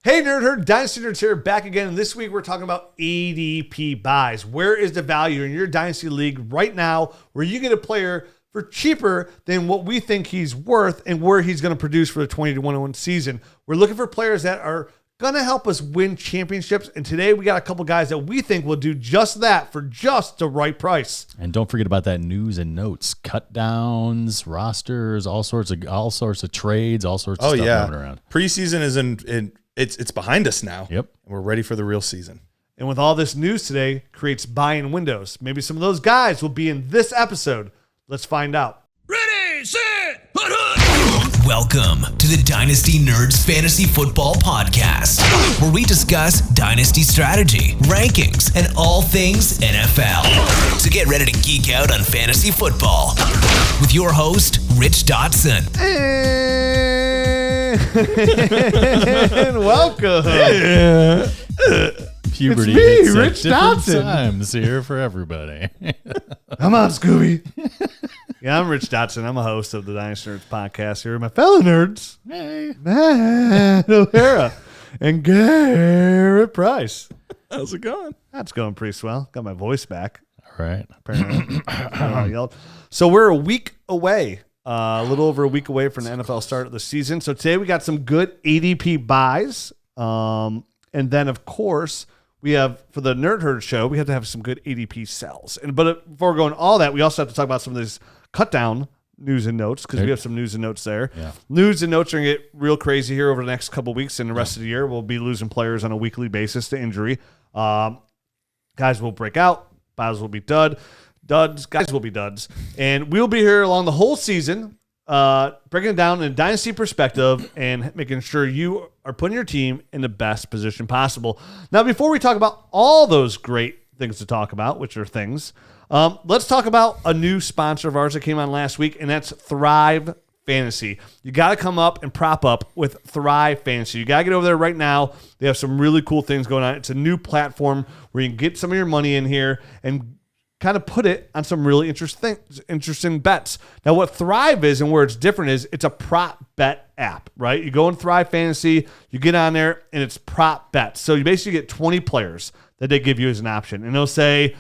Hey Nerd Herd, Dynasty Nerds here, back again. And this week we're talking about ADP buys. Where is the value in your Dynasty League right now where you get a player for cheaper than what we think he's worth and where he's going to produce for the 2021 season? We're looking for players that are going to help us win championships. And today we got a couple guys that we think will do just that for just the right price. And don't forget about that news and notes, cut downs, rosters, all sorts of trades, all sorts of stuff moving around. Preseason is It's behind us now. Yep. And we're ready for the real season. And with all this news today, creates buying windows. Maybe some of those guys will be in this episode. Let's find out. Ready, set, hut. Welcome to the Dynasty Nerds Fantasy Football Podcast, where we discuss dynasty strategy, rankings, and all things NFL. So get ready to geek out on fantasy football with your host, Rich Dotson. And welcome. Puberty it's me, hits Rich at different Dotson. times here for everybody. Come on, Scooby. Yeah, I'm Rich Dotson. I'm a host of the Dynasty Nerds podcast here with my fellow nerds, Matt O'Hara and Garrett Price. How's it going? That's going pretty swell. Got my voice back. All right. Apparently. So we're a week away. A little over a week away from the NFL start of the season. So today we got some good ADP buys. And then, of course, we have, for the Nerd Herd show, we have to have some good ADP sells. But before going all that, we also have to talk about some of this cut down news and notes because we have some news and notes there. Yeah. News and notes are going to get real crazy here over the next couple of weeks, and the rest of the year we'll be losing players on a weekly basis to injury. Guys will break out. Buys will be guys will be duds. And we'll be here along the whole season, breaking it down in a dynasty perspective and making sure you are putting your team in the best position possible. Now, before we talk about all those great things to talk about, which are things, let's talk about a new sponsor of ours that came on last week, and that's Thrive Fantasy. You got to come up and prop up with Thrive Fantasy. You got to get over there right now. They have some really cool things going on. It's a new platform where you can get some of your money in here and kind of put it on some really interesting bets. Now, what Thrive is and where it's different is it's a prop bet app, right? You go in Thrive Fantasy, you get on there, and it's prop bets. So you basically get 20 players that they give you as an option. And they'll say,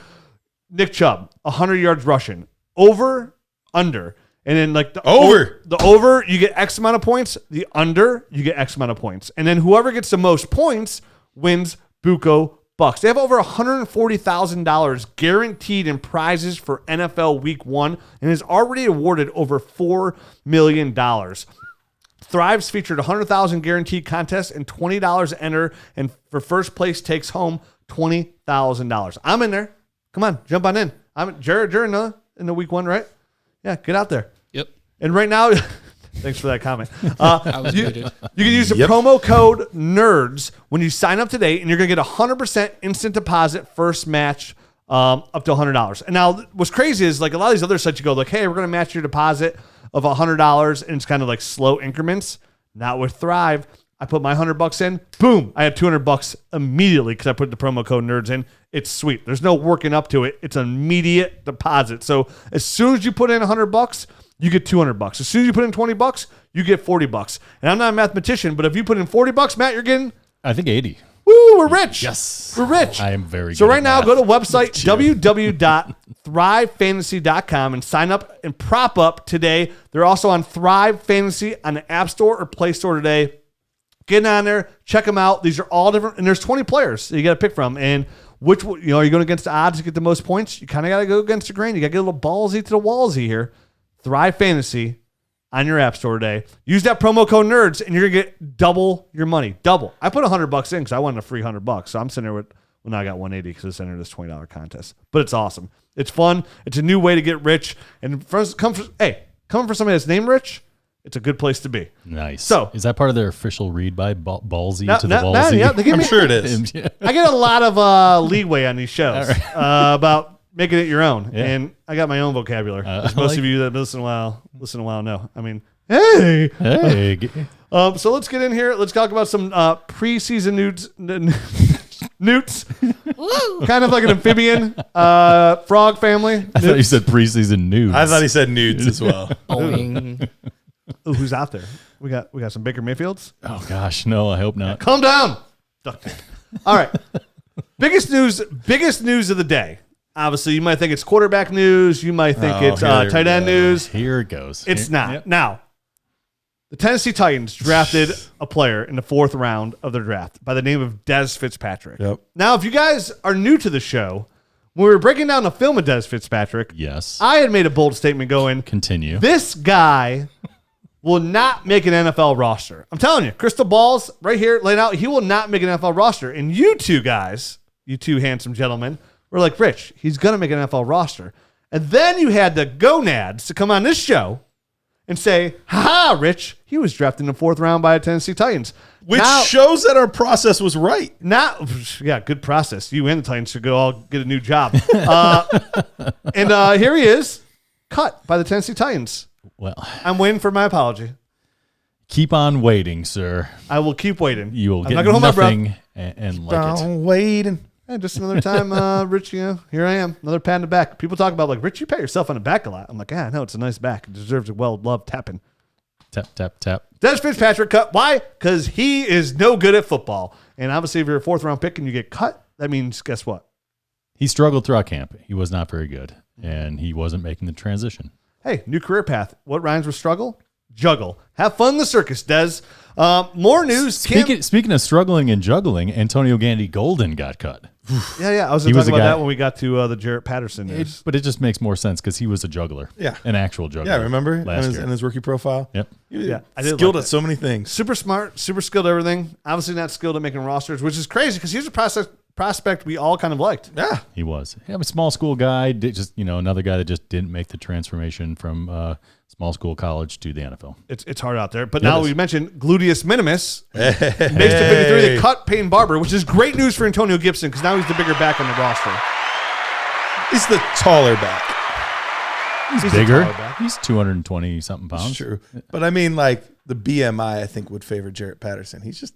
Nick Chubb, 100 yards rushing, over, under. And then like the over, you get X amount of points. The under, you get X amount of points. And then whoever gets the most points wins Buco Bucks. They have over $140,000 guaranteed in prizes for NFL Week 1 and has already awarded over $4 million. Thrive's featured $100,000 guaranteed contest and $20 to enter, and for first place takes home $20,000. I'm in there. Come on, jump on in. Jared, you're in the Week 1, right? Yeah, get out there. Yep. And right now, thanks for that comment. I was muted. You can use the promo code NERDS when you sign up today, and you're going to get 100% instant deposit first match up to $100. And now what's crazy is like a lot of these other sites you go like, hey, we're going to match your deposit of $100, and it's kind of like slow increments. Not with Thrive. I put my $100 in, boom, I have $200 immediately because I put the promo code NERDS in. It's sweet. There's no working up to it. It's an immediate deposit. So as soon as you put in $100, you get $200. As soon as you put in $20, you get $40. And I'm not a mathematician, but if you put in $40, Matt, you're getting, I think 80. Woo, we're rich. Yes. We're rich. I am very good. So right at now, math. go to website www.thrivefantasy.com and sign up and prop up today. They're also on Thrive Fantasy on the App Store or Play Store today. Get on there, check them out. These are all different, and there's 20 players that you got to pick from. And which, are you going against the odds to get the most points? You kind of got to go against the grain. You got to get a little ballsy to the wallsy here. Thrive Fantasy on your App Store today. Use that promo code NERDS, and you're going to get double your money. Double. I put $100 in because I wanted a free $100. So I'm sitting there with, well, now I got 180 because it's entered this $20 contest. But it's awesome. It's fun. It's a new way to get rich. And coming for somebody that's named Rich, it's a good place to be. Nice. So, is that part of their official read by Ballsy to the Ballsy? Yeah, I'm sure it is. I get a lot of leeway on these shows about making it your own. Yeah. And I got my own vocabulary. As most of you that listen a while know. I mean, hey. So let's get in here. Let's talk about some preseason newts. Kind of like an amphibian frog family. I thought you said preseason nudes. I thought he said nudes as well. Ooh, who's out there? We got some Baker Mayfields. Oh gosh, no, I hope not. Calm down. Duct tape. All right. Biggest news of the day. Obviously, you might think it's quarterback news. You might think it's tight end news. Here it goes. It's not. Yep. Now, the Tennessee Titans drafted a player in the 4th round of their draft by the name of Dez Fitzpatrick. Yep. Now, if you guys are new to the show, when we were breaking down the film of Dez Fitzpatrick, yes, I had made a bold statement going, continue. This guy will not make an NFL roster. I'm telling you, crystal balls right here laid out. He will not make an NFL roster. And you two guys, you two handsome gentlemen, were like, Rich, he's going to make an NFL roster. And then you had the gonads to come on this show and say, ha, Rich, he was drafted in the 4th round by the Tennessee Titans. Which shows that our process was right. Yeah, good process. You and the Titans should go all get a new job. And here he is, cut by the Tennessee Titans. Well, I'm waiting for my apology. Keep on waiting, sir. I will keep waiting. You will I'm get not gonna hold my nothing breath. and like it. Waiting. Hey, just another time, Rich, here I am, another pat in the back. People talk about, like, Rich, you pat yourself on the back a lot. I'm like, yeah, I know, it's a nice back. It deserves a well-loved tapping. Tap, tap, tap. Dez Fitzpatrick cut. Why? Because he is no good at football. And obviously, if you're a 4th-round pick and you get cut, that means, guess what? He struggled throughout camp. He was not very good, and he wasn't making the transition. Hey, new career path. What rhymes with struggle? Juggle. Have fun in the circus, Dez. More news. Speaking of struggling and juggling, Antonio Gandy Golden got cut. Yeah. I was going to talk about that when we got to the Jarrett Patterson news. But it just makes more sense because he was a juggler. Yeah. An actual juggler. Yeah, remember? Last year. In his rookie profile? Yep. I did skilled like at so many things. Super smart, super skilled at everything. Obviously not skilled at making rosters, which is crazy because he's a prospect we all kind of liked. Yeah. He was. Yeah, a small school guy, just another guy that just didn't make the transformation from small school college to the NFL. It's hard out there. But now we mentioned gluteus minimus. Makes the 53. They cut Peyton Barber, which is great news for Antonio Gibson because now he's the bigger back on the roster. He's the taller back. He's bigger. He's 220-something pounds. That's true. But I mean, like, the BMI, I think, would favor Jarrett Patterson. He's a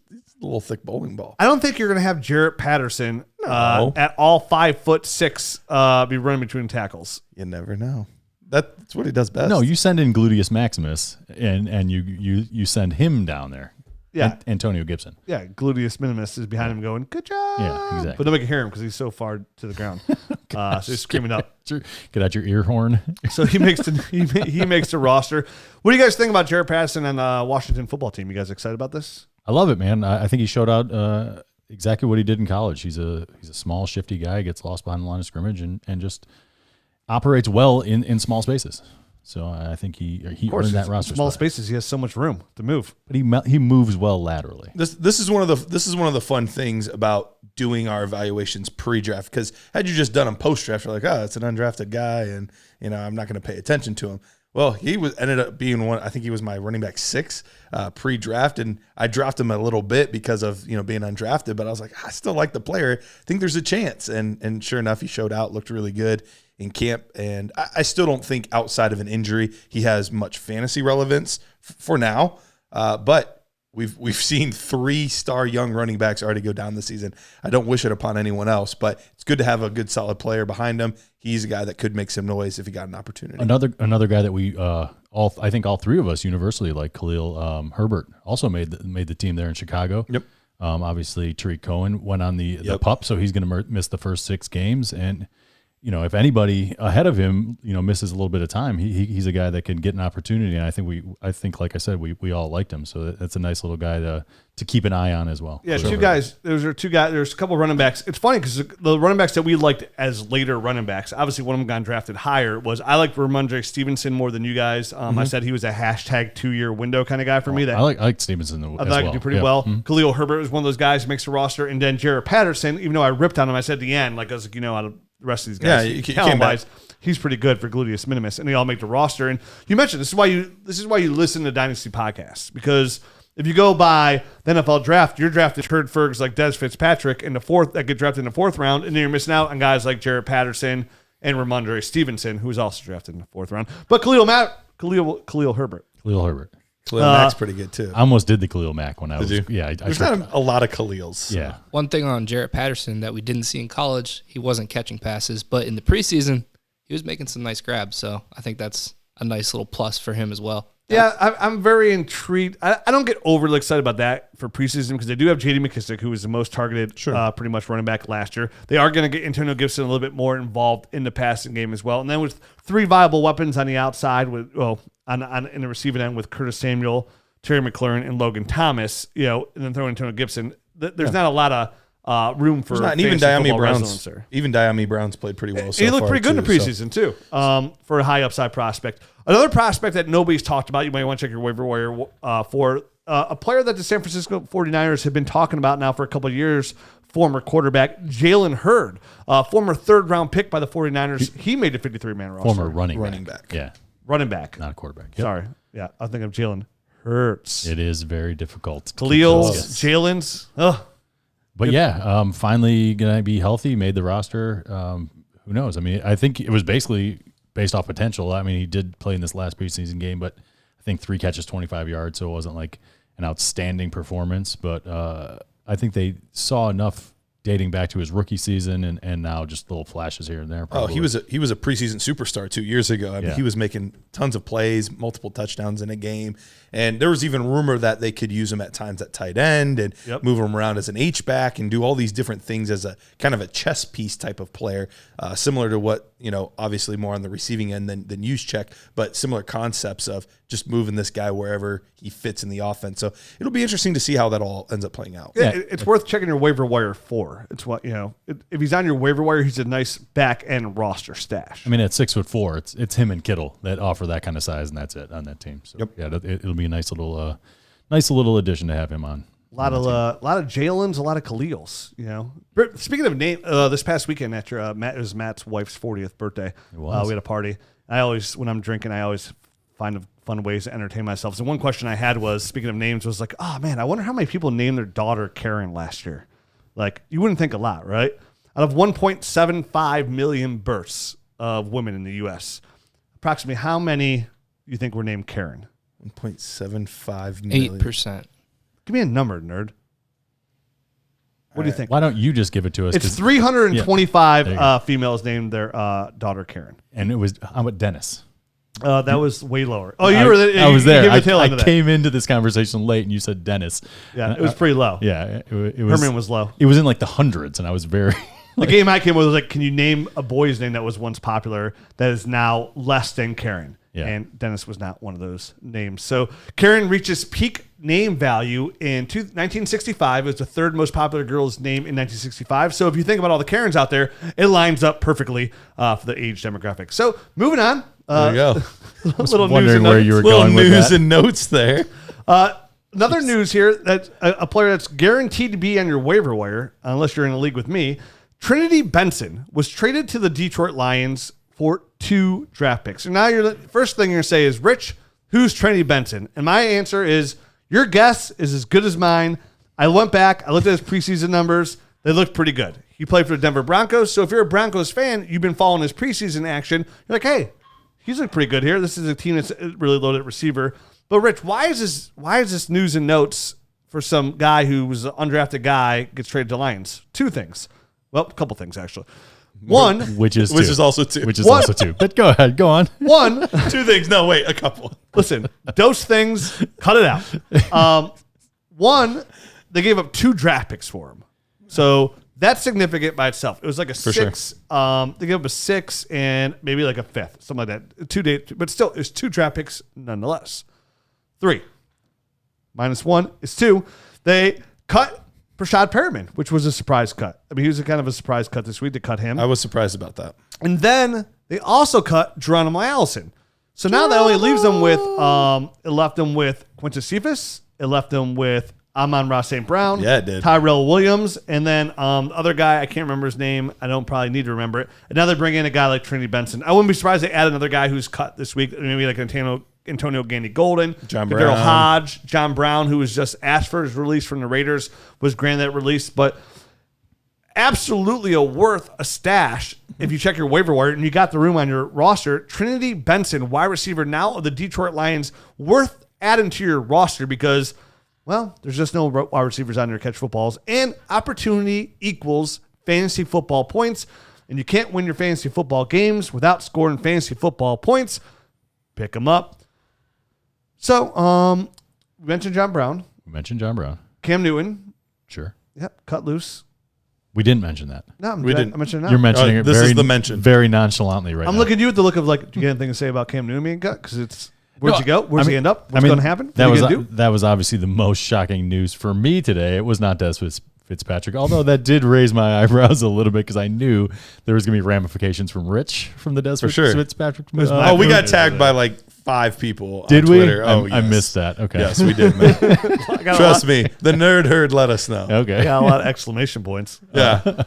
little thick bowling ball. I don't think you're going to have Jarrett Patterson at all 5'6" be running between tackles. You never know. That's what he does best. No, you send in Gluteus Maximus, and you send him down there. Yeah. Antonio Gibson. Yeah, gluteus minimus is behind him going, good job. Yeah, exactly. But nobody can hear him because he's so far to the ground. So he's screaming up. Get out your ear horn. So he makes the roster. What do you guys think about Jarrett Patterson and the Washington football team? You guys excited about this? I love it, man. I think he showed out exactly what he did in college. He's a small, shifty guy, gets lost behind the line of scrimmage, and just operates well in small spaces. So I think he earned that roster small spot. spaces. He has so much room to move, but he moves well laterally. This is one of the fun things about doing our evaluations pre-draft, because had you just done them post-draft, you're like, oh, it's an undrafted guy, and I'm not going to pay attention to him. Well, he ended up being one. I think he was my running back 6 pre-draft, and I dropped him a little bit because of being undrafted. But I was like, I still like the player. I think there's a chance, and sure enough, he showed out, looked really good in camp. And I still don't think outside of an injury he has much fantasy relevance for now. But we've seen 3-star young running backs already go down this season. I don't wish it upon anyone else, but it's good to have a good solid player behind him. He's a guy that could make some noise if he got an opportunity. Another guy that we I think all three of us universally like, Khalil Herbert, also made the team there in Chicago. Yep. Obviously Tariq Cohen went on the PUP, so he's going to miss the first 6 games. And if anybody ahead of him, misses a little bit of time, he's a guy that can get an opportunity. And I think, like I said, we all liked him. So that's a nice little guy to keep an eye on as well. Yeah, two guys. There's a couple of running backs. It's funny because the running backs that we liked as later running backs, obviously one of them got drafted higher, I liked Ramondre Stevenson more than you guys. I said he was a hashtag 2-year window kind of guy for me. I like Stevenson as well. I think do pretty well. Mm-hmm. Khalil Herbert was one of those guys who makes the roster. And then Jarrett Patterson, even though I ripped on him, I said at the end, out of the rest of these guys, he came back. He's pretty good for gluteus minimus, and they all make the roster. And you mentioned this is why you listen to Dynasty podcasts, because if you go by the NFL draft, you're drafted Herd Fergs like Dez Fitzpatrick in the 4th that get drafted in the 4th round, and then you're missing out on guys like Jarrett Patterson and Ramondre Stevenson, who was also drafted in the 4th round. But Khalil Herbert. Khalil Mack's pretty good too. I almost did the Khalil Mack when I was. Yeah, there's not a lot of Khalils. So. Yeah. One thing on Jarrett Patterson that we didn't see in college, he wasn't catching passes, but in the preseason, he was making some nice grabs. So I think that's a nice little plus for him as well. Yeah, I'm very intrigued. I don't get overly excited about that for preseason because they do have J.D. McKissick, who was the most targeted pretty much running back last year. They are going to get Antonio Gibson a little bit more involved in the passing game as well. And then with 3 viable weapons on the outside, in the receiving end with Curtis Samuel, Terry McLaurin, and Logan Thomas, and then throwing Antonio Gibson, there's not a lot of room for even Diami Browns. Even Diami Browns played pretty well. He looked pretty good in the preseason too, for a high upside prospect. Another prospect that nobody's talked about, you might want to check your waiver wire for a player that the San Francisco 49ers have been talking about now for a couple of years. Former quarterback Jalen Hurd, former 3rd round pick by the 49ers. He made the 53-man roster. Former running back. Yeah, running back, not a quarterback. Yep. Sorry, yeah, I think of Jalen Hurts. It is very difficult. Khalil's, Jalen's. But yeah, finally going to be healthy, made the roster. Who knows? I mean, I think it was basically based off potential. I mean, he did play in this last preseason game, but I think 3 catches, 25 yards, so it wasn't like an outstanding performance. But I think they saw enough dating back to his rookie season and now just little flashes here and there. Probably. He was a preseason superstar 2 years ago. I mean, he was making tons of plays, multiple touchdowns in a game. And there was even rumor that they could use him at times at tight end and move him around as an H-back and do all these different things as a kind of a chess piece type of player, similar to what, obviously more on the receiving end than Juszczyk, but similar concepts of just moving this guy wherever he fits in the offense. So it'll be interesting to see how that all ends up playing out. Yeah, it's worth checking your waiver wire for. It's what, if he's on your waiver wire, he's a nice back end roster stash. I mean, at 6'4", it's him and Kittle that offer that kind of size, and that's it on that team. So it'll be a nice little addition to have him on. A lot of Jalen's, a lot of Khalil's. Speaking of name, this past weekend it was Matt's wife's 40th birthday. We had a party. When I'm drinking, I always find fun ways to entertain myself. So one question I had was, speaking of names, was like, oh man, I wonder how many people named their daughter Karen last year. Like, you wouldn't think a lot, right? Out of 1.75 million births of women in the U.S., approximately how many do you think were named Karen? 1.75 million. 8%. Give me a number, nerd. What do you think? Why don't you just give it to us? It's 325 females named their daughter Karen. And how about Dennis? That was way lower. Oh, I was there. I came into this conversation late, and you said Dennis. Yeah, it was pretty low. Yeah, it was. Herman was low. It was in like the hundreds, and I was very. The game I came with was like, can you name a boy's name that was once popular that is now less than Karen? Yeah. And Dennis was not one of those names. So Karen reaches peak name value in 1965. It was the 3rd most popular girl's name in 1965. So if you think about all the Karens out there, it lines up perfectly for the age demographic. So moving on. There you go. Little wondering where you were going with that. Little news and notes there. Another news here, that a player that's guaranteed to be on your waiver wire, unless you're in a league with me, Trinity Benson was traded to the Detroit Lions for 2 draft picks. And now the first thing you're going to say is, Rich, who's Trinity Benson? And my answer is, your guess is as good as mine. I went back, I looked at his preseason numbers. They looked pretty good. He played for the Denver Broncos. So if you're a Broncos fan, you've been following his preseason action. You're like, hey, he's looked pretty good here. This is a team that's really loaded at receiver. But Rich, why is this news and notes for some guy who was an undrafted guy gets traded to Lions? 2 things. Well, a couple things actually. One, which is also 2. Which is also 2. But go ahead, go on. 1, 2 things. No, wait, a couple. Listen, those things, cut it out. 1, they gave up 2 draft picks for him, so that's significant by itself. It was like a 6. Sure. They gave up a 6 and maybe like a 5th, something like that. 2 days, but still, it's 2 draft picks nonetheless. 3 minus 1 is 2. They cut Rashad Perriman, which was a surprise cut. I mean, he was kind of a surprise cut this week to cut him. I was surprised about that. And then they also cut Geronimo Allison. So now that only leaves them with, it left them with Quintus Cephas. It left them with Amon-Ra St. Brown. Yeah, it did. Tyrell Williams. And then the other guy, I can't remember his name. I don't probably need to remember it. And now they bring in a guy like Trinity Benson. I wouldn't be surprised they add another guy who's cut this week. Maybe like Antonio Gandy-Golden, John Daryl Brown. Hodge, John Brown, who was just asked for his release from the Raiders, was granted that release. But absolutely worth a stash if you check your waiver wire and you got the room on your roster. Trinity Benson, wide receiver now of the Detroit Lions, worth adding to your roster because, well, there's just no wide receivers on there to catch footballs, and opportunity equals fantasy football points, and you can't win your fantasy football games without scoring fantasy football points. Pick them up. So, we mentioned John Brown. Cam Newton. Sure. Yep, cut loose. We didn't mention that. No, We didn't. I mentioned it now. You're mentioning it this very, is the mention. very nonchalantly right now. I'm looking at you with the look of like, do you have anything to say about Cam Newton being cut? Because it's, where'd you go? Where's he end up? What's going to happen? That What was are you gonna do? that was obviously the most shocking news for me today. It was not Des Fitzpatrick, although that did raise my eyebrows a little bit because I knew there was going to be ramifications from Rich from the Des sure. Fitzpatrick. was Oh, we got tagged by like 5 people Did on we? Twitter. Oh, I yes. missed that. Okay. Yes, we did, man. Trust me. The nerd herd let us know. Okay. Got a lot of exclamation points. Yeah.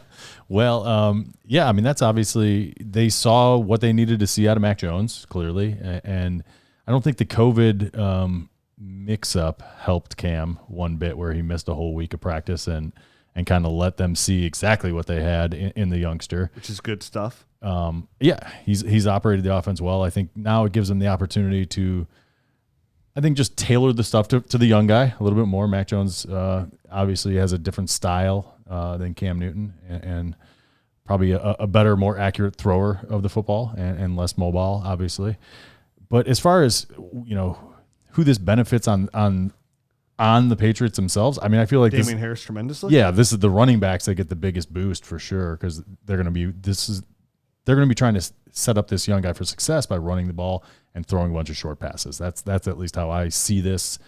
Well, yeah, I mean, that's obviously they saw what they needed to see out of Mac Jones, clearly. And I don't think the COVID mix-up helped Cam one bit where he missed a whole week of practice and kind of let them see exactly what they had in the youngster. Which is good stuff. Yeah, he's operated the offense well. I think now it gives him the opportunity to, I think, just tailor the stuff to the young guy a little bit more. Mac Jones obviously has a different style than Cam Newton and probably a better, more accurate thrower of the football and less mobile, obviously. But as far as, who this benefits on the Patriots themselves, I mean, I feel like Damian Harris tremendously. yeah, this is the running backs that get the biggest boost for sure because they're going to be trying to set up this young guy for success by running the ball and throwing a bunch of short passes. That's at least how I see this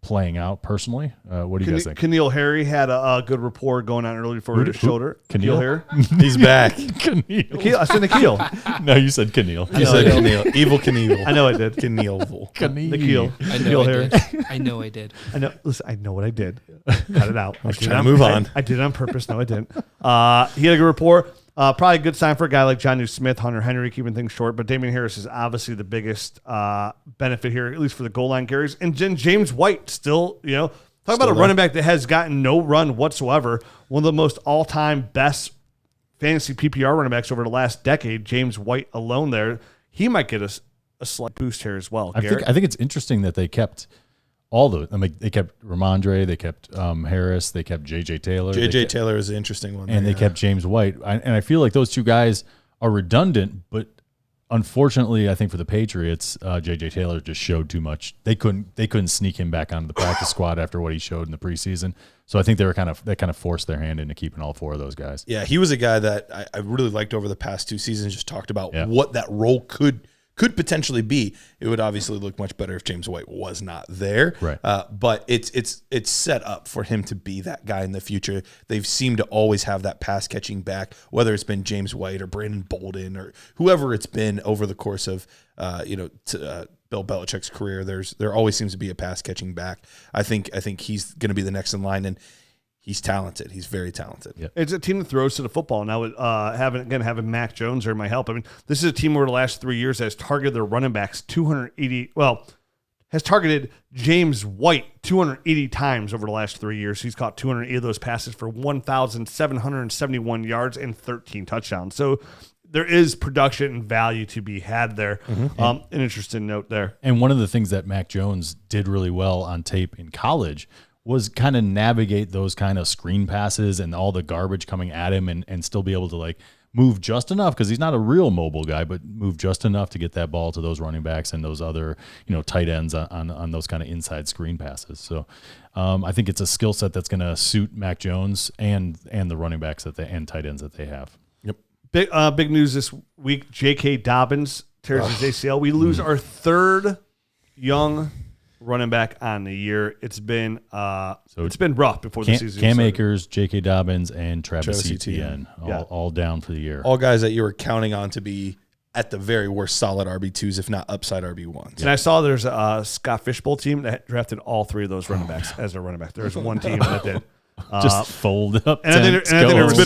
playing out personally. What do you guys think? Keneal Harry had a good rapport going on early for his shoulder. Keneal? Harry. He's back. Keneal, I said Nikhil. No, you said Keneal. You said Keneal. Evil Knievel. I know I did. Knievel. Nikhil. I Nikhil know I Harry. did. I know I did. I know. Listen, I know what I did. Cut it out. I was trying to move on. I did it on purpose. No, I didn't. He had a good rapport. Probably a good sign for a guy like Jonnu Smith, Hunter Henry, keeping things short. But Damian Harris is obviously the biggest benefit here, at least for the goal line carries. And then James White still, talk about a running back that has gotten no run whatsoever. One of the most all-time best fantasy PPR running backs over the last decade, James White alone there. He might get a slight boost here as well. I think it's interesting that they kept all those. I mean, they kept Ramondre, they kept Harris, they kept J.J. Taylor. J.J. Taylor is an interesting one. And they kept James White. And I feel like those two guys are redundant, but unfortunately, I think for the Patriots, J.J. Taylor just showed too much. They couldn't sneak him back onto the practice squad after what he showed in the preseason. So I think they kind of forced their hand into keeping all 4 of those guys. Yeah, he was a guy that I really liked over the past 2 seasons. Just talked about Yeah. what that role could potentially be. It would obviously look much better if James White was not there. Right. But it's set up for him to be that guy in the future. They've seemed to always have that pass catching back, whether it's been James White or Brandon Bolden or whoever it's been over the course of Bill Belichick's career. There always seems to be a pass catching back. I think he's going to be the next in line, and he's talented. He's very talented. Yep. It's a team that throws to the football. Now, having Mac Jones there might help. I mean, this is a team over the last 3 years that has targeted their running backs has targeted James White 280 times over the last 3 years. He's caught 280 of those passes for 1,771 yards and 13 touchdowns. So there is production and value to be had there. Mm-hmm. An interesting note there. And one of the things that Mac Jones did really well on tape in college was kind of navigate those kind of screen passes and all the garbage coming at him and still be able to like move just enough because he's not a real mobile guy, but move just enough to get that ball to those running backs and those other, tight ends on those kind of inside screen passes. So I think it's a skill set that's going to suit Mac Jones and the running backs and tight ends that they have. Yep. Big news this week. J.K. Dobbins tears his ACL. We lose our third young running back on the year. It's been rough before the season. Cam Akers, J.K. Dobbins, and Travis Etienne all down for the year. All guys that you were counting on to be at the very worst solid RB2s, if not upside RB1s. And I saw there's a Scott Fishbowl team that drafted all 3 of those running backs as their running back. There's one team that did. Just fold up. And I think It's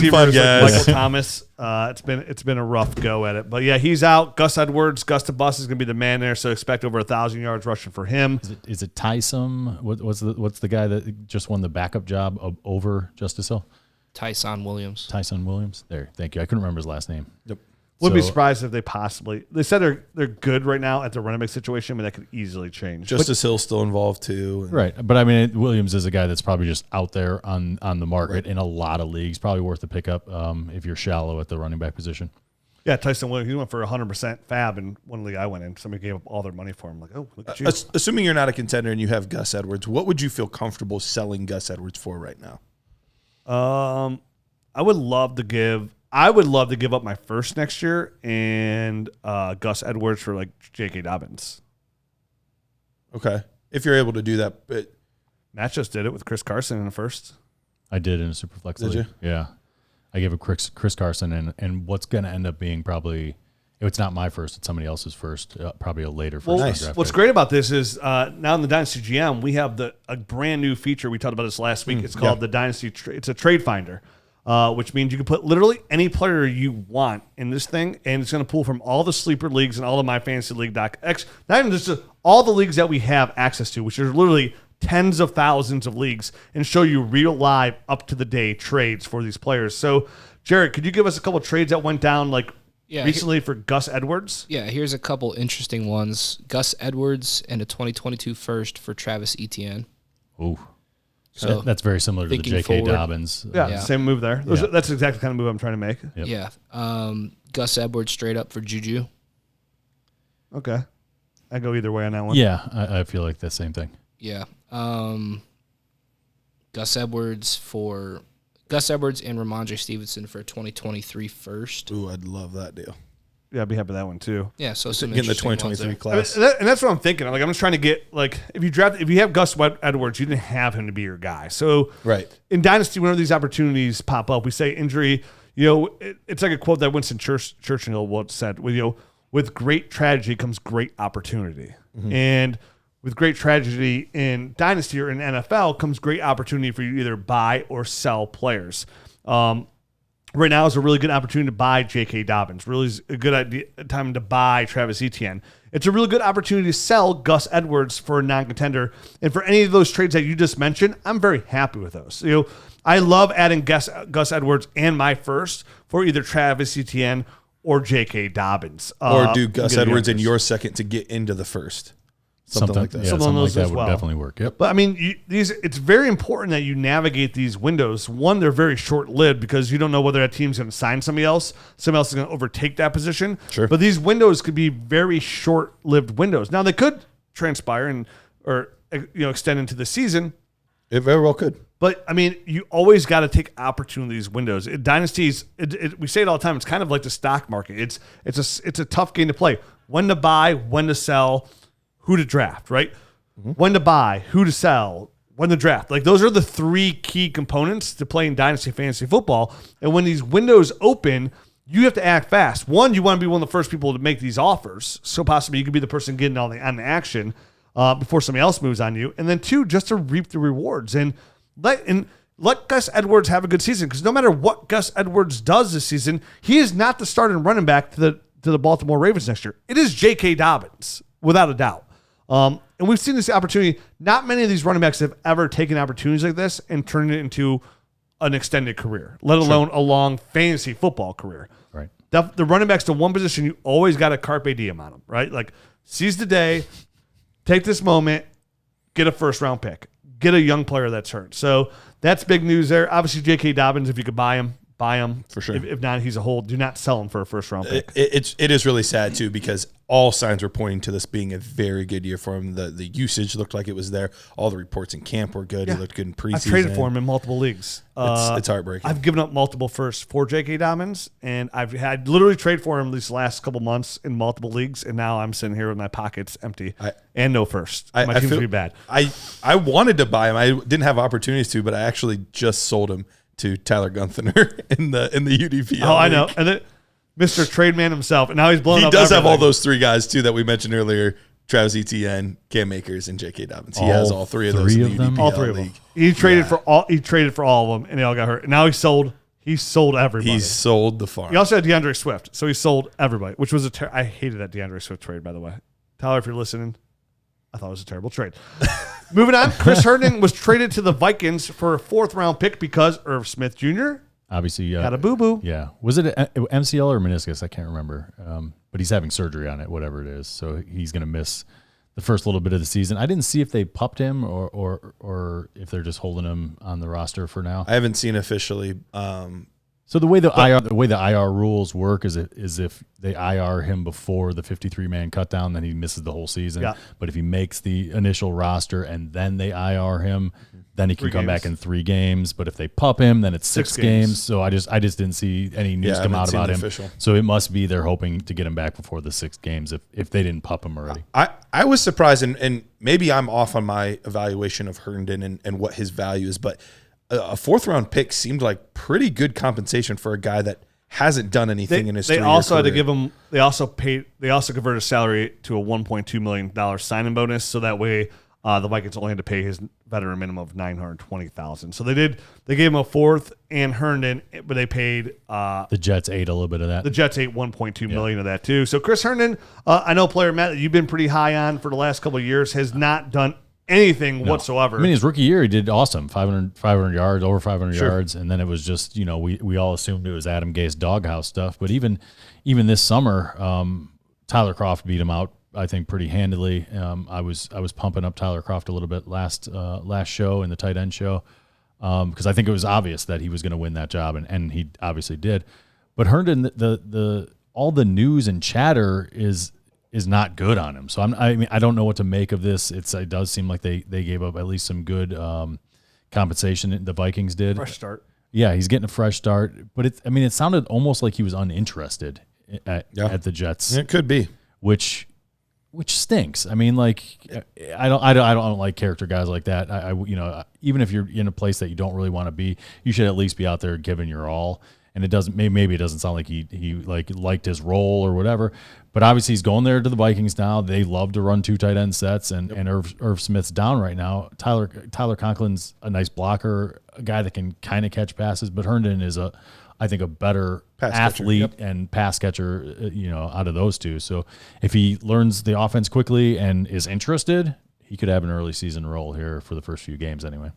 been fun, guys. Michael Thomas. It's been a rough go at it, but yeah, he's out. Gus Edwards, Gus the Bus is going to be the man there, so expect over 1,000 yards rushing for him. Is it Tyson? What's the guy that just won the backup job over Justice Hill? Tyson Williams. There, thank you. I couldn't remember his last name. Yep. Wouldn't be surprised if they said they're good right now at the running back situation, but that could easily change. Justice Hill's still involved too. Right. But I mean, Williams is a guy that's probably just out there on the market in a lot of leagues, probably worth a pickup if you're shallow at the running back position. Yeah, Tyson Williams, he went for 100% fab in one league I went in. Somebody gave up all their money for him. Like, oh, look at you. Assuming you're not a contender and you have Gus Edwards, what would you feel comfortable selling Gus Edwards for right now? I would love to give up my first next year and Gus Edwards for like J.K. Dobbins. Okay, if you're able to do that, but Matt just did it with Chris Carson in the first. I did in a Superflex Did league. you? Yeah. I gave it Chris Carson, and what's going to end up being probably, if it's not my first, it's somebody else's first, probably a later first round draft What's pick. great about this is now in the Dynasty GM, we have a brand new feature. We talked about this last week. It's called the Dynasty. It's a trade finder, which means you can put literally any player you want in this thing, and it's going to pull from all the sleeper leagues and all the My Fantasy League .x, not even just all the leagues that we have access to, which are literally tens of thousands of leagues, and show you real live up to the day trades for these players. So, Jared, could you give us a couple of trades that went down recently for Gus Edwards? Yeah, here's a couple interesting ones. Gus Edwards and a 2022 first for Travis Etienne. Ooh. So That's very similar to the thinking J.K. forward. Dobbins. Yeah, same move there. Yeah. That's exactly the kind of move I'm trying to make. Yep. Yeah. Gus Edwards straight up for Juju. Okay. I go either way on that one. Yeah, I feel like the same thing. Yeah. Gus Edwards and Ramondre Stevenson for a 2023 first. ooh, I'd love that deal. Yeah, I'd be happy with that one too. Yeah, so some Getting the interesting ones 2023 there. class. And that's what I'm thinking. I'm just trying to get if you have Gus Edwards, you didn't have him to be your guy. So Right. in Dynasty, whenever these opportunities pop up, we say injury. It's like a quote that Winston Churchill once said. With great tragedy comes great opportunity, and with great tragedy in Dynasty or in NFL comes great opportunity for you to either buy or sell players. Right now is a really good opportunity to buy J.K. Dobbins. Really is a good time to buy Travis Etienne. It's a really good opportunity to sell Gus Edwards for a non-contender. And for any of those trades that you just mentioned, I'm very happy with those. I love adding Gus Edwards and my first for either Travis Etienne or J.K. Dobbins. Or do Gus get Edwards in youngsters. your second to get into the first. Something like that. Yeah, Something something of like those that as would well. definitely work. Yep. But I mean, it's very important that you navigate these windows. One, they're very short-lived because you don't know whether that team's going to sign somebody else. Somebody else is going to overtake that position. Sure. But these windows could be very short-lived windows. Now they could transpire or extend into the season. It very well could. But I mean, you always got to take opportunities windows. Dynasties, we say it all the time. It's kind of like the stock market. It's a tough game to play. When to buy, when to sell, who to draft, right? When to buy, who to sell, when to draft. Those are the three key components to playing Dynasty Fantasy Football. And when these windows open, you have to act fast. One, you want to be one of the first people to make these offers. So possibly you could be the person getting on the action before somebody else moves on you. And then two, just to reap the rewards. And let Gus Edwards have a good season, because no matter what Gus Edwards does this season, he is not the starting running back to the Baltimore Ravens next year. It is J.K. Dobbins, without a doubt. And we've seen this opportunity. Not many of these running backs have ever taken opportunities like this and turned it into an extended career, let alone a long fantasy football career. Right. The running back's the one position you always got a carpe diem on them, right? Seize the day, take this moment, get a first-round pick, get a young player that's hurt. So that's big news there. Obviously, J.K. Dobbins, if you could buy him for sure. If not, he's a hold. Do not sell him for a first-round pick. It is really sad too, because all signs were pointing to this being a very good year for him. The usage looked like it was there. All the reports in camp were good. Yeah. He looked good in preseason. I've traded for him in multiple leagues. It's heartbreaking. I've given up multiple firsts for J.K. Dobbins, and I've had literally trade for him these last couple months in multiple leagues, and now I'm sitting here with my pockets empty and no first. My team's pretty bad. I wanted to buy him. I didn't have opportunities to, but I actually just sold him to Tyler Gunther in the UDP. Oh, I know. And then Mr. Trade Man himself, and now he's blowing up. He does have all everything. those three guys too that we mentioned earlier: Travis Etienne, Cam Akers, and J.K. Dobbins. He has all three of those in the UDP All three of them. He traded for all. He traded for all of them, and they all got hurt. And now he sold everybody. He sold the farm. He also had DeAndre Swift, so he sold everybody, which was I hated that DeAndre Swift trade, by the way. Tyler, if you're listening, I thought it was a terrible trade. Moving on, Chris Herndon was traded to the Vikings for a 4th-round pick because Irv Smith Jr. Obviously, got a boo-boo. Yeah. Was it MCL or meniscus? I can't remember. But he's having surgery on it, whatever it is. So he's going to miss the first little bit of the season. I didn't see if they pupped him or if they're just holding him on the roster for now. I haven't seen officially. So the way the IR rules work is if they IR him before the 53-man cutdown, then he misses the whole season. Yeah. But if he makes the initial roster and then they IR him, then he can come back in 3 games. But if they pup him, then it's 6 games. So I just didn't see any news come out about him. Official. So it must be they're hoping to get him back before the 6 games if they didn't pup him already. I was surprised, and maybe I'm off on my evaluation of Herndon and what his value is, but a 4th-round pick seemed like pretty good compensation for a guy that hasn't done anything in his career. They also had to give him. They also converted his salary to a $1.2 million signing bonus, so that way the Vikings only had to pay his veteran minimum of $920,000. So they gave him a 4th and Herndon, but they paid the Jets ate a little bit of that. The Jets ate $1.2 million of that too. So Chris Herndon, I know player Matt that you've been pretty high on for the last couple of years, has not done anything whatsoever. I mean, his rookie year, he did awesome. 500 yards, over 500 yards. And then it was just, we all assumed it was Adam Gase doghouse stuff. But even this summer, Tyler Kroft beat him out, I think, pretty handily. I was pumping up Tyler Kroft a little bit last show in the tight end show because I think it was obvious that he was going to win that job, and he obviously did. But Herndon, the all the news and chatter is not good on him. So I don't know what to make of this. It does seem like they gave up at least some good compensation. The Vikings did. Fresh start. Yeah, he's getting a fresh start. But it sounded almost like he was uninterested at the Jets. It could be, which stinks. I mean, like I don't like character guys like that. Even if you're in a place that you don't really want to be, you should at least be out there giving your all. And maybe it doesn't sound like he liked his role or whatever, but obviously he's going there to the Vikings now. They love to run 2 tight end sets, and Irv Smith's down right now. Tyler Conklin's a nice blocker, a guy that can kind of catch passes, but Herndon is I think a better athlete and pass catcher, out of those two. So if he learns the offense quickly and is interested, he could have an early season role here for the first few games anyway.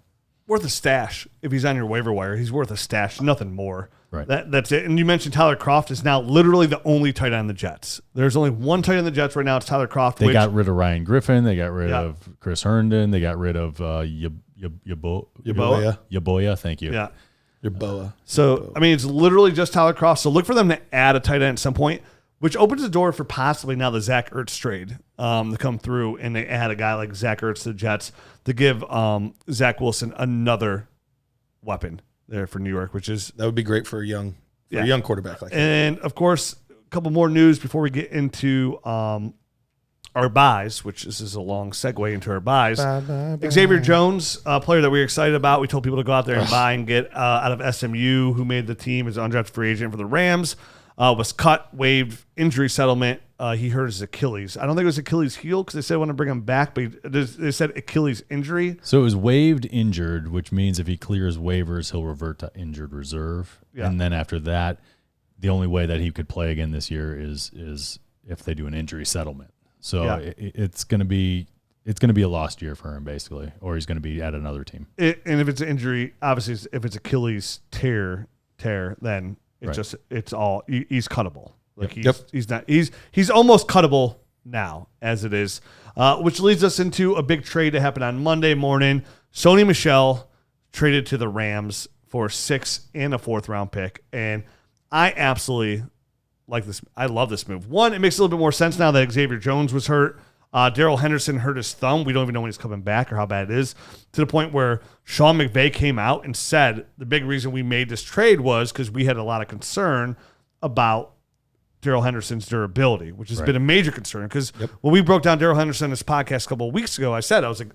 Worth a stash. If he's on your waiver wire, he's worth a stash, nothing more. Right. That's it. And you mentioned Tyler Kroft is now literally the only tight end on the Jets. There's only one tight end on the Jets right now. It's Tyler Kroft. They got rid of Ryan Griffin. They got rid of Chris Herndon. They got rid of Yaboya. Thank you. Yeah. Yaboa. So, I mean, it's literally just Tyler Kroft. So look for them to add a tight end at some point, which opens the door for possibly now the Zach Ertz trade to come through, and they add a guy like Zach Ertz to the Jets to give Zach Wilson another weapon there for New York, that would be great for a young quarterback like that. And of course, a couple more news before we get into our buys, which this is a long segue into our buys. Xavier Jones, a player that we're excited about. We told people to go out there and buy and get out of SMU, who made the team as an undrafted free agent for the Rams. Was cut, waived, injury settlement. He hurt his Achilles. I don't think it was Achilles heel because they said they want to bring him back, but they said Achilles injury. So it was waived injured, which means if he clears waivers, he'll revert to injured reserve. Yeah. And then after that, the only way that he could play again this year is if they do an injury settlement. So it's going to be a lost year for him basically, or he's going to be at another team. And if it's an injury, obviously, if it's Achilles tear, then it's he's cuttable. Like he's almost cuttable now as it is, which leads us into a big trade that happened on Monday morning. Sony Michel traded to the Rams for 6 and a 4th round pick, and I absolutely like this. I love this move. One, it makes a little bit more sense now that Xavier Jones was hurt. Darrell Henderson hurt his thumb. We don't even know when he's coming back or how bad it is, to the point where Sean McVay came out and said the big reason we made this trade was because we had a lot of concern about Darrell Henderson's durability, which has been a major concern. Because when we broke down Darrell Henderson in this podcast a couple of weeks ago, I was like, the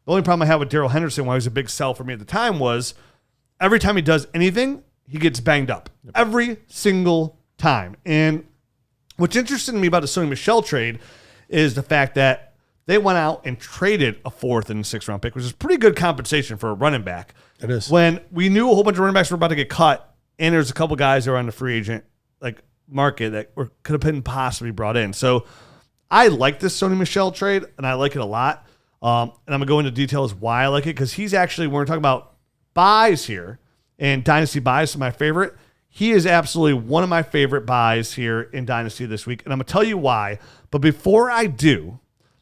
only problem I had with Darrell Henderson, why he was a big sell for me at the time, was every time he does anything, he gets banged up. Every single time. And what's interesting to me about the Sony Michel trade is the fact that they went out and traded a 4th and 6th round pick, which is pretty good compensation for a running back. It is. When we knew a whole bunch of running backs were about to get cut, and there's a couple guys that are on the free agent market that could have been possibly brought in. So I like this Sony Michel trade, and I like it a lot. And I'm going to go into details why I like it, because he's actually, when we're talking about buys here, and Dynasty Buys is my favorite, he is absolutely one of my favorite buys here in Dynasty this week, and I'm going to tell you why. But before I do,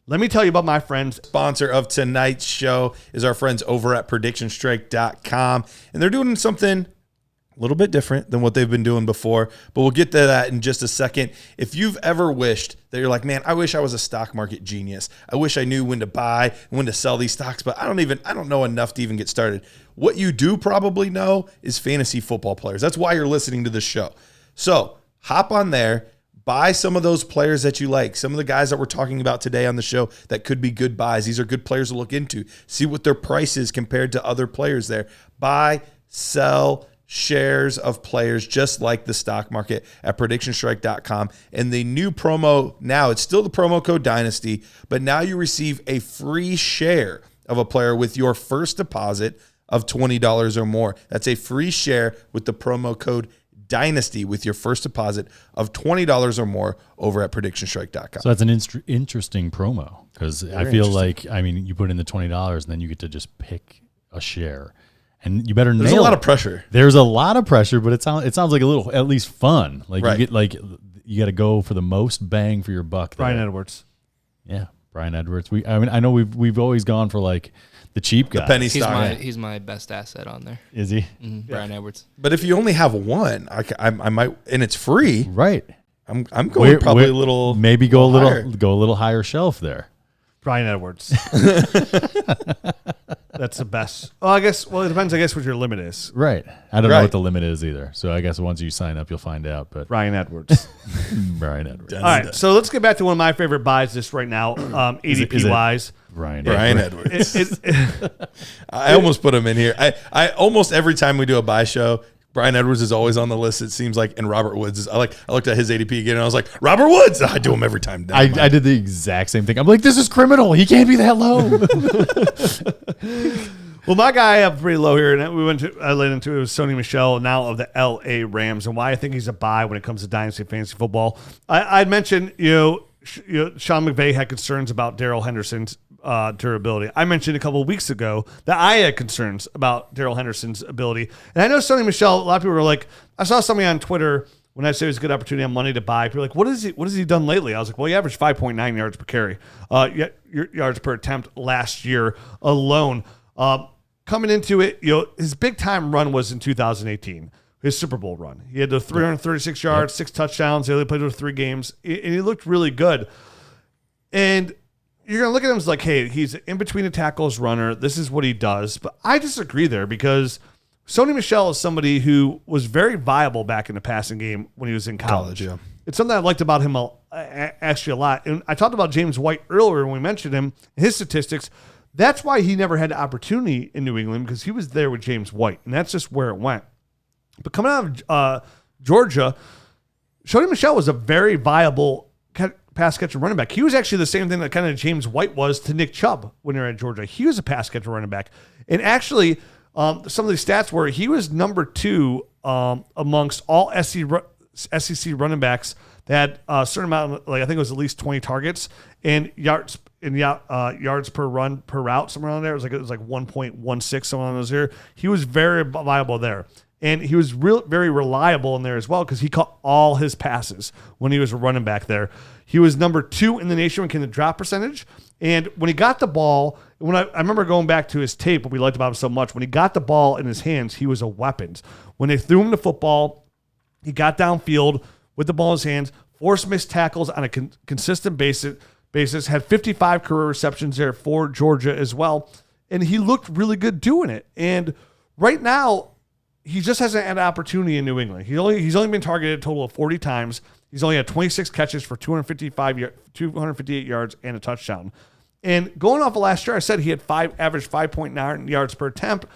let me tell you about my friends. Sponsor of tonight's show is our friends over at PredictionStrike.com, and they're doing something A little bit different than what they've been doing before, but we'll get to that in just a second. If you've ever wished that you're like, man, I wish I was a stock market genius. I wish I knew when to buy and when to sell these stocks, but I don't know enough to even get started. What you do probably know is fantasy football players. That's why you're listening to this show. So hop on there, buy some of those players that you like. Some of the guys that we're talking about today on the show that could be good buys. These are good players to look into. See what their price is compared to other players there. Buy, sell, shares of players just like the stock market at PredictionStrike.com. And the new promo now, it's still the promo code Dynasty, but now you receive a free share of a player with your first deposit of $20 or more. That's a free share with the promo code Dynasty with your first deposit of $20 or more over at PredictionStrike.com. So that's an interesting promo because I feel like, you put in the $20 and then you get to just pick a share. And you better nail it. There's a lot of pressure. There's a lot of pressure, but it sounds like a little, at least fun. Like right. You got to go for the most bang for your buck. Brian Edwards. Yeah, Brian Edwards. I know we've always gone for like the cheap guy. The penny stock. He's my best asset on there. Is he? Mm-hmm. Yeah. Brian Edwards. But if you only have one, I might, and it's free. Right. I'm going probably a little. Maybe go a little higher shelf there. Brian Edwards. That's the best. Well, it depends, what your limit is. Right. I don't know what the limit is either. So I guess once you sign up, you'll find out. But Brian Edwards. Brian Edwards. All right. So let's get back to one of my favorite buys just right now, ADP wise. Brian Edwards. I I almost put him in here. I almost every time we do a buy show, Brian Edwards is always on the list, it seems like, and Robert Woods is. I looked at his ADP again, and I was like, Robert Woods! I do him every time. I did the exact same thing. I'm like, this is criminal. He can't be that low. Well, my guy I have pretty low here, and I laid into it was Sony Michel, now of the LA Rams, and why I think he's a buy when it comes to Dynasty Fantasy Football. I'd mentioned, Sean McVay had concerns about Darrell Henderson's durability. I mentioned a couple of weeks ago that I had concerns about Darrell Henderson's ability. And I know Sony Michel, a lot of people were like, I saw somebody on Twitter when I said it was a good opportunity on Monday to buy. People were like, what has he done lately? I was like, well, he averaged 5.9 yards per carry, yards per attempt last year alone. Coming into it, his big time run was in 2018. His Super Bowl run. He had the 336 yards, 6 touchdowns. He only played over 3 games, and he looked really good. And you're going to look at him as like, hey, he's an in-between the tackles runner. This is what he does. But I disagree there because Sony Michel is somebody who was very viable back in the passing game when he was in college. Yeah. It's something I liked about him actually a lot. And I talked about James White earlier when we mentioned him, his statistics. That's why he never had the opportunity in New England because he was there with James White, and that's just where it went. But coming out of Georgia, Sony Michel was a very viable pass catcher running back. He was actually the same thing that kind of James White was to Nick Chubb when they were at Georgia. He was a pass catcher running back. And actually, some of the stats were he was number 2 amongst all SEC running backs that had a certain amount, I think it was at least 20 targets and yards per run per route, somewhere around there. It was like 1.16, somewhere on those here. He was very viable there. And he was very reliable in there as well because he caught all his passes when he was a running back there. He was number 2 in the nation when it came to drop percentage. And when he got the ball, I remember going back to his tape, what we liked about him so much, when he got the ball in his hands, he was a weapon. When they threw him the football, he got downfield with the ball in his hands, forced missed tackles on a consistent basis, had 55 career receptions there for Georgia as well. And he looked really good doing it. And right now, he just hasn't had an opportunity in New England. He's only been targeted a total of 40 times. He's only had 26 catches for 258 yards and a touchdown. And going off of last year, I said he had averaged 5.9 yards per attempt.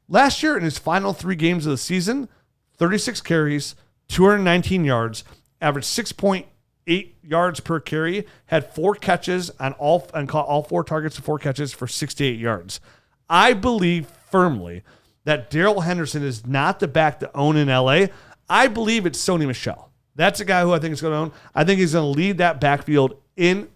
Last year, in his final 3 games of the season, 36 carries, 219 yards, averaged 6.8 yards per carry, had 4 catches and caught all 4 targets and 4 catches for 68 yards. I believe firmly that Darrell Henderson is not the back to own in LA. I believe it's Sony Michel. That's a guy who I think is going to own. I think he's going to lead that backfield in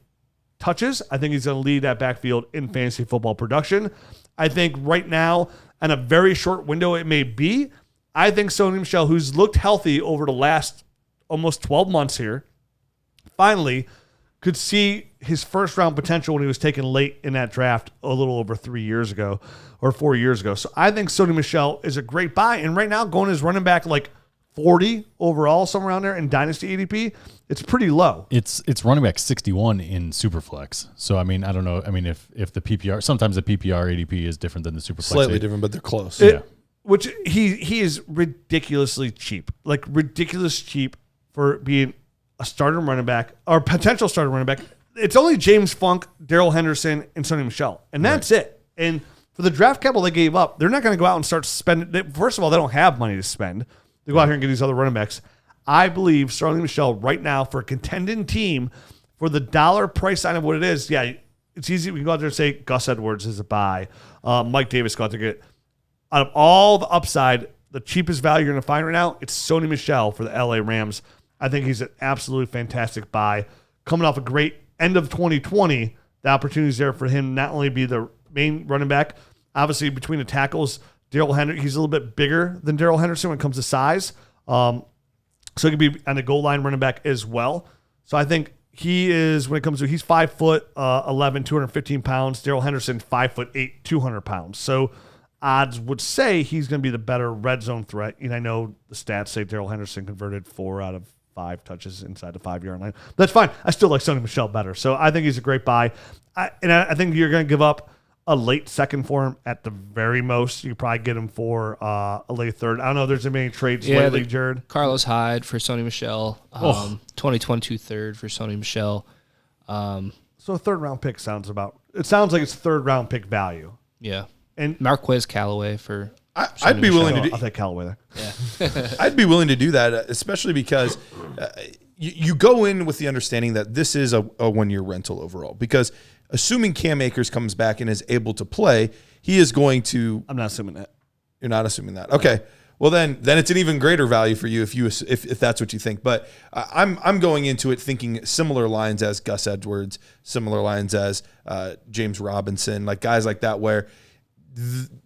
touches. I think he's going to lead that backfield in fantasy football production. I think right now, in a very short window it may be, I think Sony Michel, who's looked healthy over the last almost 12 months here, finally could see his first round potential when he was taken late in that draft a little over 3 years ago or 4 years ago. So I think Sony Michel is a great buy. And right now, going as running back like 40 overall, somewhere around there in Dynasty ADP, it's pretty low. It's running back 61 in Superflex. So, I mean, I don't know. I mean, if the PPR, sometimes the PPR ADP is different than the Superflex. Slightly different, but they're close. Which he is ridiculously cheap. Like, ridiculous cheap for being a starter running back or potential starter running back. It's only James Funk, Darrell Henderson, and Sony Michel. And that's it. And for the draft capital they gave up, they're not going to go out and start spending. First of all, they don't have money to spend. They go out here and get these other running backs. I believe Sony Michel right now for a contending team for the dollar price sign of what it is. Yeah, it's easy. We can go out there and say Gus Edwards is a buy. Mike Davis go out there and get. Out of all the upside, the cheapest value you're going to find right now, it's Sony Michel for the LA Rams. I think he's an absolutely fantastic buy. Coming off a great end of 2020, the opportunity is there for him not only be the main running back, obviously between the tackles, Darrell Henderson, he's a little bit bigger than Darrell Henderson when it comes to size. So he could be on the goal line running back as well. So I think he is, when it comes to, he's 5'11", 215 pounds. Darrell Henderson, 5'8", 200 pounds. So odds would say he's going to be the better red zone threat. And I know the stats say Darrell Henderson converted 4 out of 5 touches inside the 5-yard line. That's fine. I still like Sony Michel better. So I think he's a great buy. I think you're going to give up a late second for him at the very most. You probably get him for a late third. I don't know if there's been any trades lately, Jared. Carlos Hyde for Sony Michel. 2022 third for Sony Michel. So a third round pick sounds like it's third round pick value. Yeah. And Marquez Callaway for I'd be willing to do. I'll take Callaway there. Yeah. I'd be willing to do that, especially because you go in with the understanding that this is a 1-year rental overall. Because assuming Cam Akers comes back and is able to play, he is going to. I'm not assuming that. You're not assuming that. Okay. Well, then it's an even greater value for you if that's what you think. But I'm going into it thinking similar lines as Gus Edwards, similar lines as James Robinson, like guys like that, where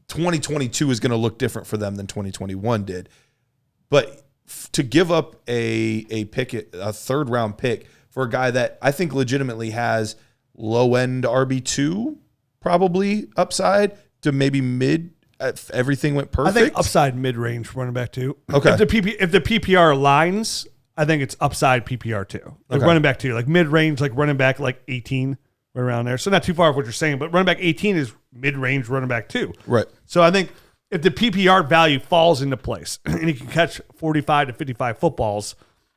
2022 is going to look different for them than 2021 did. But to give up a third round pick for a guy that I think legitimately has low end RB2 probably upside to maybe mid. If everything went perfect, I think upside mid range running back too. Okay. If the PPR lines, I think it's upside PPR too. Like running back too, like mid range, like running back like 18, right around there. So not too far off what you're saying, but running back 18 is mid range running back too. Right. So I think if the PPR value falls into place and he can catch 45 to 55 footballs,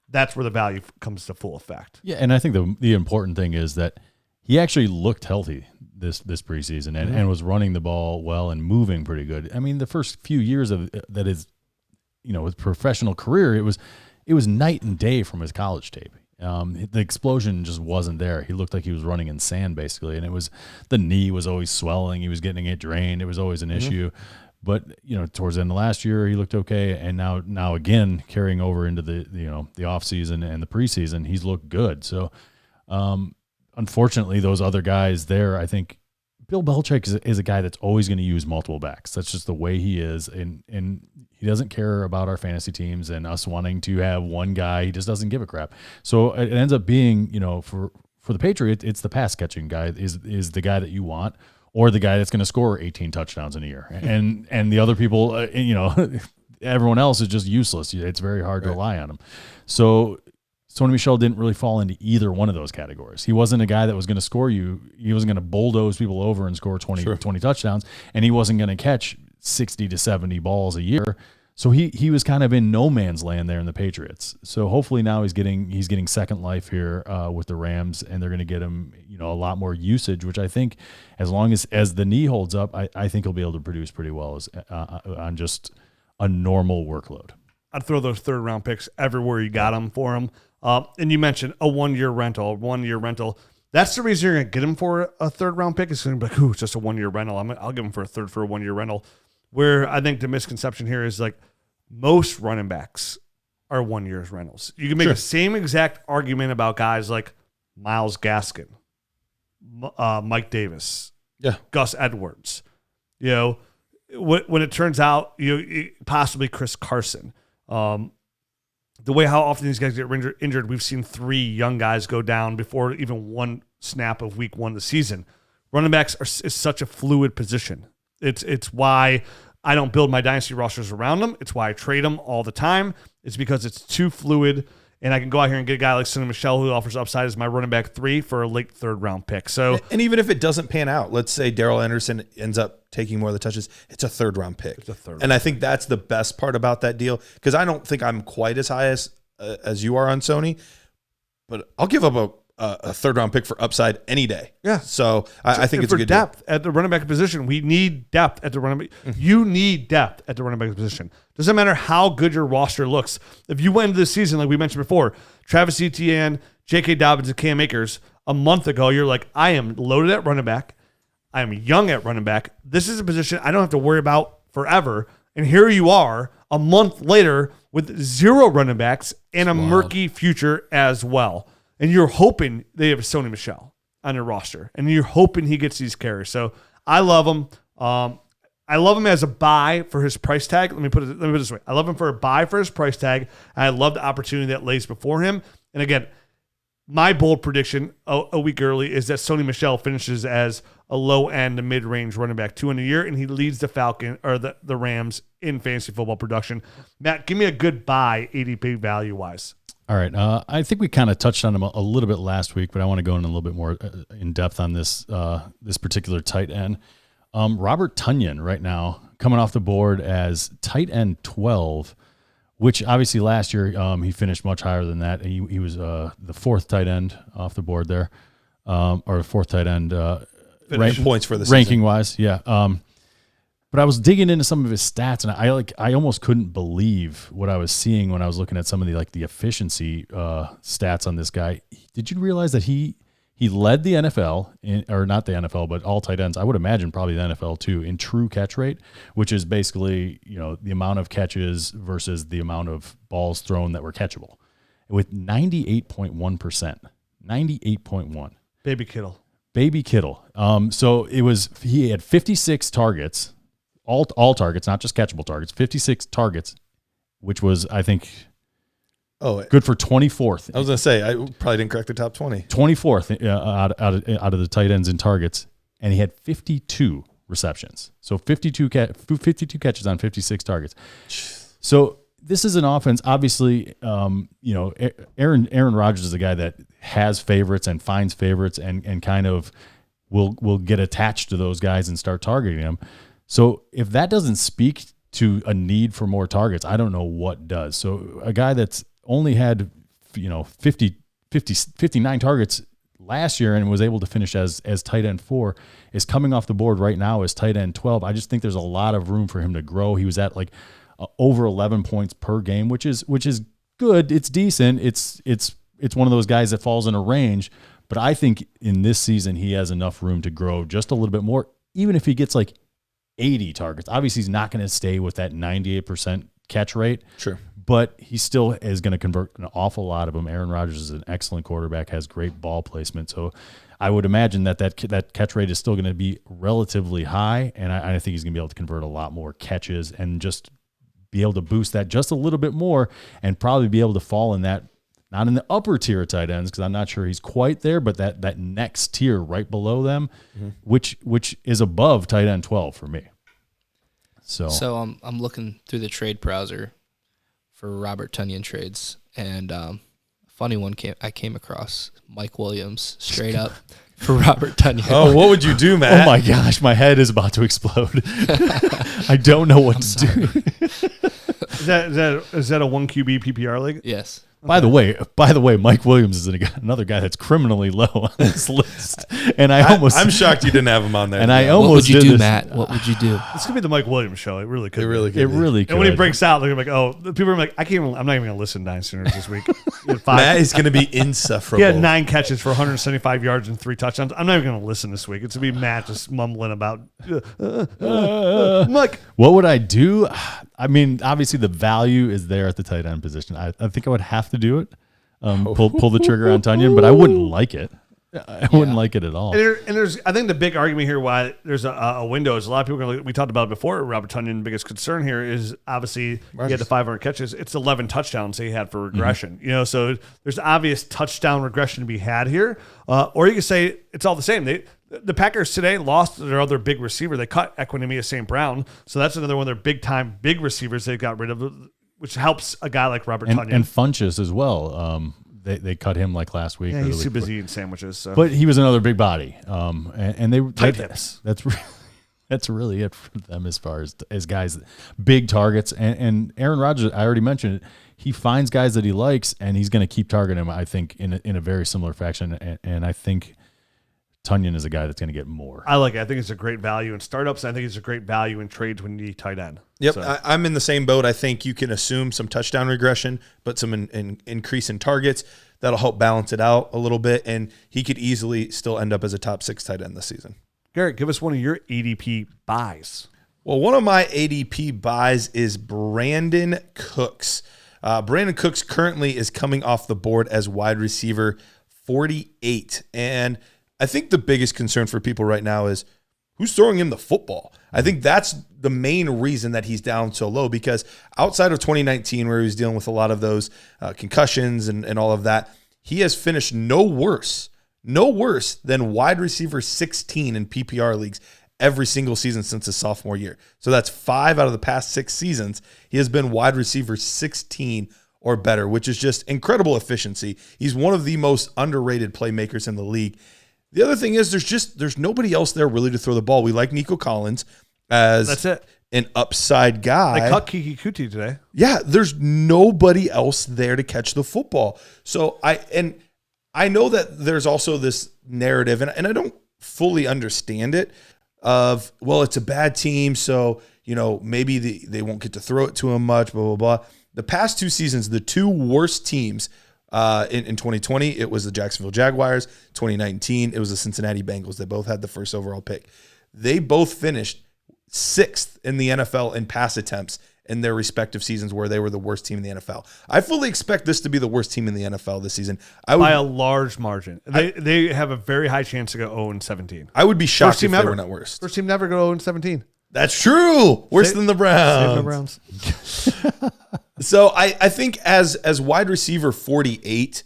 that's where the value comes to full effect. Yeah, and I think the important thing is that he actually looked healthy this preseason and was running the ball well and moving pretty good. I mean, the first few years of that is, his professional career, it was night and day from his college tape. The explosion just wasn't there. He looked like he was running in sand basically, and the knee was always swelling. He was getting it drained. It was always an issue. But towards the end of last year, he looked okay, and now again carrying over into the off season and the preseason, he's looked good. So. Unfortunately, those other guys there, I think Bill Belichick is a guy that's always going to use multiple backs. That's just the way he is. And he doesn't care about our fantasy teams and us wanting to have one guy. He just doesn't give a crap. So it ends up being, for the Patriots, it's the pass catching guy is the guy that you want, or the guy that's going to score 18 touchdowns in a year. And the other people, everyone else is just useless. It's very hard to rely on him. So Sony Michel didn't really fall into either one of those categories. He wasn't a guy that was going to score you. He wasn't going to bulldoze people over and score 20 touchdowns, and he wasn't going to catch 60 to 70 balls a year. So he was kind of in no man's land there in the Patriots. So hopefully now he's getting second life here with the Rams, and they're going to get him a lot more usage, which I think as long as the knee holds up, I think he'll be able to produce pretty well on just a normal workload. I'd throw those third round picks everywhere you got them for him. And you mentioned a 1-year rental. That's the reason you're going to get him for a third round pick. It's going to be like, it's just a 1-year rental. I'll give him for a 1-year rental. Where I think the misconception here is like most running backs are 1 year's rentals. You can make the same exact argument about guys like Myles Gaskin, Mike Davis, Gus Edwards. When it turns out, possibly Chris Carson. the way how often these guys get injured, we've seen 3 young guys go down before even one snap of week 1 of the season. Running backs is such a fluid position. It's why I don't build my dynasty rosters around them. It's why I trade them all the time. It's because it's too fluid, and I can go out here and get a guy like Sonny Michel who offers upside as my running back 3 for a late 3rd round pick. So, and even if it doesn't pan out, let's say Darrell Anderson ends up taking more of the touches, it's a 3rd round pick. And I think that's the best part about that deal, because I don't think I'm quite as high as you are on Sony, but I'll give up a 3rd round pick for upside any day. Yeah. So I think it's a good depth deal. at the running back position. We need depth at the running back. You need depth at the running back position. Doesn't matter how good your roster looks. If you went into this season, like we mentioned before, Travis Etienne, J.K. Dobbins, and Cam Akers, a month ago, you're like, I am loaded at running back. I am young at running back. This is a position I don't have to worry about forever. And here you are a month later with 0 running backs and a murky future as well. And you're hoping they have Sonny Michel on your roster, and you're hoping he gets these carries. So I love him. I love him as a buy for his price tag. Let me put it this way: I love him for a buy for his price tag. And I love the opportunity that lays before him. And again, my bold prediction a week early is that Sonny Michel finishes as a low end to mid range running back 2 in a year, and he leads the Rams in fantasy football production. Matt, give me a good buy ADP value wise. All right. I think we kind of touched on him a little bit last week, but I want to go in a little bit more in depth on this particular tight end. Robert Tonyan right now coming off the board as tight end 12, which obviously last year he finished much higher than that. He was the 4th tight end off the board there, or 4th tight end points for the ranking season. Wise. Yeah. But I was digging into some of his stats, and I almost couldn't believe what I was seeing when I was looking at some of the efficiency stats on this guy. Did you realize that he led the NFL or not the NFL, but all tight ends? I would imagine probably the NFL too in true catch rate, which is basically the amount of catches versus the amount of balls thrown that were catchable, with 98.1%. 98.1. Baby Kittle. So he had 56 targets. All targets, not just catchable targets, 56 targets, which was, I think, good for 24th. I was going to say, I probably didn't crack the top 20. 24th out of the tight ends in targets, and he had 52 receptions. So 52 catches on 56 targets. So this is an offense, obviously, Aaron Rodgers is a guy that has favorites and finds favorites and kind of will get attached to those guys and start targeting them. So if that doesn't speak to a need for more targets, I don't know what does. So a guy that's only had 59 targets last year and was able to finish as tight end 4 is coming off the board right now as tight end 12. I just think there's a lot of room for him to grow. He was at over 11 points per game, which is good. It's decent. It's one of those guys that falls in a range. But I think in this season he has enough room to grow just a little bit more, even if he gets 80 targets. Obviously, he's not going to stay with that 98% catch rate. Sure. But he still is going to convert an awful lot of them. Aaron Rodgers is an excellent quarterback, has great ball placement. So I would imagine that catch rate is still going to be relatively high, and I think he's going to be able to convert a lot more catches and just be able to boost that just a little bit more and probably be able to fall in that, not in the upper tier of tight ends, because I'm not sure he's quite there, but that next tier right below them, which is above tight end 12 for me. So I'm looking through the trade browser for Robert Tonyan trades, and funny one I came across Mike Williams straight up for Robert Tonyan. Oh, what would you do, Matt? Oh my gosh, my head is about to explode. I don't know what to do. Is that a 1 QB PPR league? Yes. By the way, Mike Williams is another guy that's criminally low on this list, and I'm shocked you didn't have him on there. And I what almost would you did do, this. Matt? What would you do? This could be the Mike Williams show. It really could. It really could. It really could. And when he breaks out, they're like, "Oh, people are like, I'm not even going to listen to Dynasty Nerds this week." Matt is going to be insufferable. He had 9 catches for 175 yards and 3 touchdowns. I'm not even going to listen this week. It's going to be Matt just mumbling about. Mike, what would I do? I mean, obviously the value is there at the tight end position. I think I would have to do it. Pull the trigger on Tonyan, but I wouldn't like it. I wouldn't like it at all. And there's, I think the big argument here why there's a window is a lot of people are gonna, we talked about it before. Robert Tonyan, the biggest concern here is obviously he had the 500 catches. It's 11 touchdowns he had for regression. You know, so there's obvious touchdown regression to be had here. Or you can say it's all the same. The Packers today lost their other big receiver. They cut Equinemius St. Brown, so that's another one of their big time big receivers they got rid of, which helps a guy like Robert Tonyan. And Funchess as well. They cut him like last week. Yeah, or the he's week too before. busy eating sandwiches. So. But he was another big body. And they Tight hips. That's really it for them as far as guys, big targets. And Aaron Rodgers, I already mentioned it. He finds guys that he likes, and he's going to keep targeting them, I think, in a very similar fashion. And I think Tonyan is a guy that's going to get more. I like it. I think it's a great value in startups. And I think it's a great value in trades when you need tight end. Yep, So. I'm in the same boat. I think you can assume some touchdown regression, but some increase in targets. That'll help balance it out a little bit, and he could easily still end up as a top 6 tight end this season. Garrett, give us one of your ADP buys. Well, one of my ADP buys is Brandon Cooks. Brandon Cooks currently is coming off the board as wide receiver 48, and I think the biggest concern for people right now is who's throwing him the football. I think that's the main reason that he's down so low, because outside of 2019, where he was dealing with a lot of those concussions and all of that, he has finished no worse than wide receiver 16 in PPR leagues every single season since his sophomore year. So that's 5 out of the past 6 seasons. He has been wide receiver 16 or better, which is just incredible efficiency. He's one of the most underrated playmakers in the league. The other thing is there's nobody else there really to throw the ball. We like Nico Collins as That's it. an upside guy. They cut Kiki Kuti today. Yeah, there's nobody else there to catch the football. So I know that there's also this narrative, and I don't fully understand it, of, well, it's a bad team, so maybe they won't get to throw it to him much, blah, blah, blah. The past 2 seasons, the 2 worst teams in 2020, it was the Jacksonville Jaguars. 2019, it was the Cincinnati Bengals. They both had the first overall pick. They both finished 6th in the NFL in pass attempts in their respective seasons, where they were the worst team in the NFL. I fully expect this to be the worst team in the NFL this season. By a large margin. They have a very high chance to go 0-17. I would be shocked if they ever. were not worst. First team never go 0-17. That's true. Worse than the Browns. Save the Browns. So I think as wide receiver 48,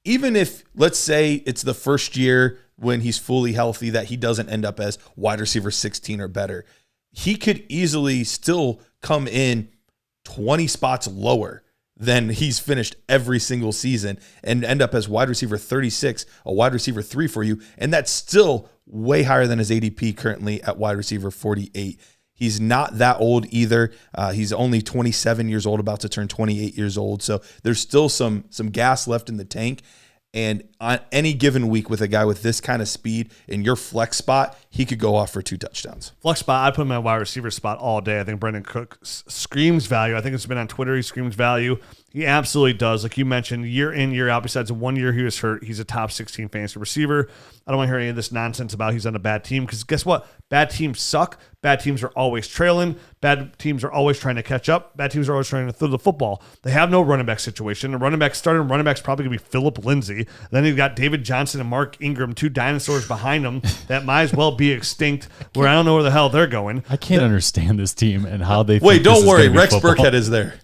even if, let's say, it's the first year when he's fully healthy that he doesn't end up as wide receiver 16 or better, he could easily still come in 20 spots lower than he's finished every single season and end up as wide receiver 36, a wide receiver 3 for you. And that's still way higher than his ADP currently at wide receiver 48. He's not that old either. He's only 27 years old, about to turn 28 years old. So there's still some gas left in the tank. And on any given week with a guy with this kind of speed in your flex spot, he could go off for 2 touchdowns. Flex spot, I put him in my wide receiver spot all day. I think Brandon Cooks screams value. I think it's been on Twitter. He screams value. He absolutely does. Like you mentioned, year in, year out, besides the 1 year he was hurt, he's a top 16 fantasy receiver. I don't want to hear any of this nonsense about he's on a bad team, because guess what? Bad teams suck. Bad teams are always trailing. Bad teams are always trying to catch up. Bad teams are always trying to throw the football. They have no running back situation. Starting running back's probably going to be Phillip Lindsay. Then you've got David Johnson and Mark Ingram, 2 dinosaurs behind them that might as well be extinct, where I don't know where the hell they're going. I can't understand this team and how they Wait, think don't this is worry. gonna be Rex football. Burkhead is there.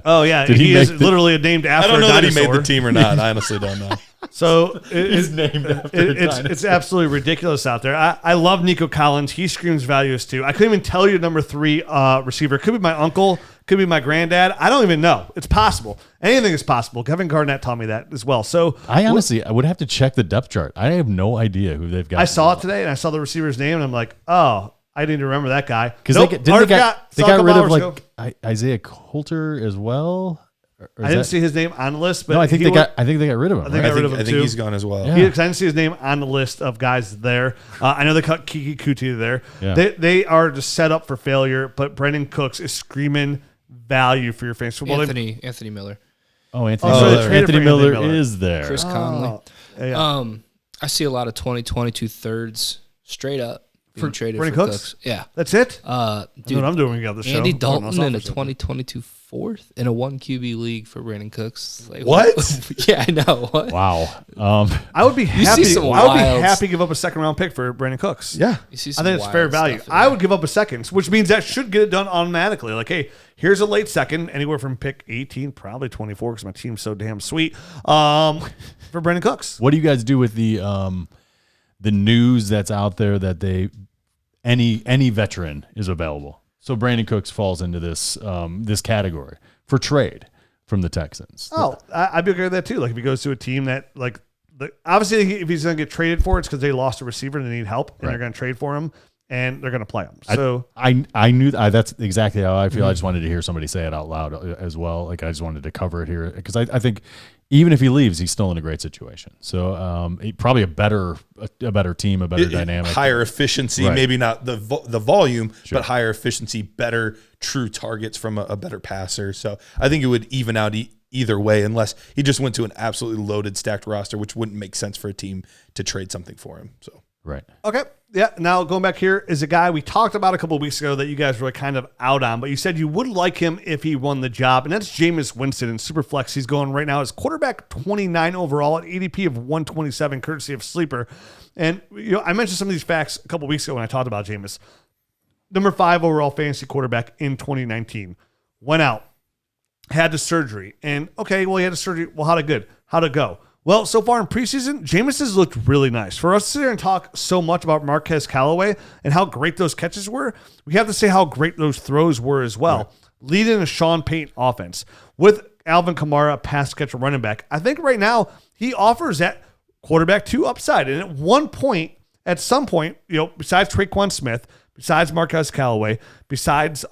Oh, yeah. Did he He make is literally named I after don't know a that he dinosaur. made the team or not. I honestly don't know. So He's named after a dinosaur. it's absolutely ridiculous out there. I love Nico Collins. He screams values too. I couldn't even tell you number 3 receiver. Could be my uncle. Could be my granddad. I don't even know. It's possible. Anything is possible. Kevin Garnett taught me that as well. So I honestly, I would have to check the depth chart. I have no idea who they've got. I saw it today and I saw the receiver's name and I'm like, oh, I didn't even remember that guy. Because Nope, they got rid of ago. like Isaiah Coulter as well. Or I didn't see his name on the list, but No, I think they got rid of him. I think right? got rid of him I think too. he's gone as well. Yeah. Because I didn't see his name on the list of guys there. I know they cut Kiki Kuti there. Yeah. They are just set up for failure, but Brandon Cooks is screaming value for your fantasy football. Anthony Miller, Oh, Anthony so they Miller. traded for Anthony Miller Anthony Miller. is there. Chris Conley. Yeah. I see a lot of 2022 thirds straight up. being traded Brandon for Cooks? Yeah. That's it? Dude, That's what I'm doing when we got the show. Andy I don't know, Dalton in a something. 2022 fourth in a 1 QB league for Brandon Cooks. Like, What? Yeah, I know. What? Wow. I would be happy. see some I would be wilds. happy to give up a second round pick for Brandon Cooks. Yeah. You see I some think it's fair wild value. stuff in I there. would give up a second, which means that should get it done automatically. Like, hey, here's a late second, anywhere from pick 18, probably 24, because my team's so damn sweet. For Brandon Cooks. What do you guys do with the news that's out there that any veteran is available? So Brandon Cooks falls into this this category for trade from the Texans. Oh, I'd be okay with that too. Like if he goes to a team that obviously if he's going to get traded for, it's because they lost a receiver and they need help, and they're going to trade for him and they're going to play him. So I knew that's exactly how I feel. I just wanted to hear somebody say it out loud as well. Like I just wanted to cover it here because I think even if he leaves, he's still in a great situation. So probably a better team, a better dynamic, higher efficiency, Right. maybe not the volume, but higher efficiency, better true targets from a better passer. So I think it would even out either way, unless he just went to an absolutely loaded, stacked roster, which wouldn't make sense for a team to trade something for him. So right. okay. Yeah. Now going back here is a guy we talked about a couple of weeks ago that you guys were kind of out on, but you said you would like him if he won the job, and that's Jameis Winston in Superflex. He's going right now as quarterback 29 overall at ADP of 127, courtesy of Sleeper. And I mentioned some of these facts a couple of weeks ago when I talked about Jameis. Number 5 overall fantasy quarterback in 2019. Went out, had the surgery, and okay, well he had the surgery. Well, how'd it go? Well, so far in preseason, Jameis has looked really nice. For us to sit here and talk so much about Marquez Callaway and how great those catches were, we have to say how great those throws were as well. Right. Leading a Sean Payton offense with Alvin Kamara, pass catcher running back. I think right now he offers that quarterback 2 upside. And at some point, besides Traquan Smith, besides Marquez Callaway, besides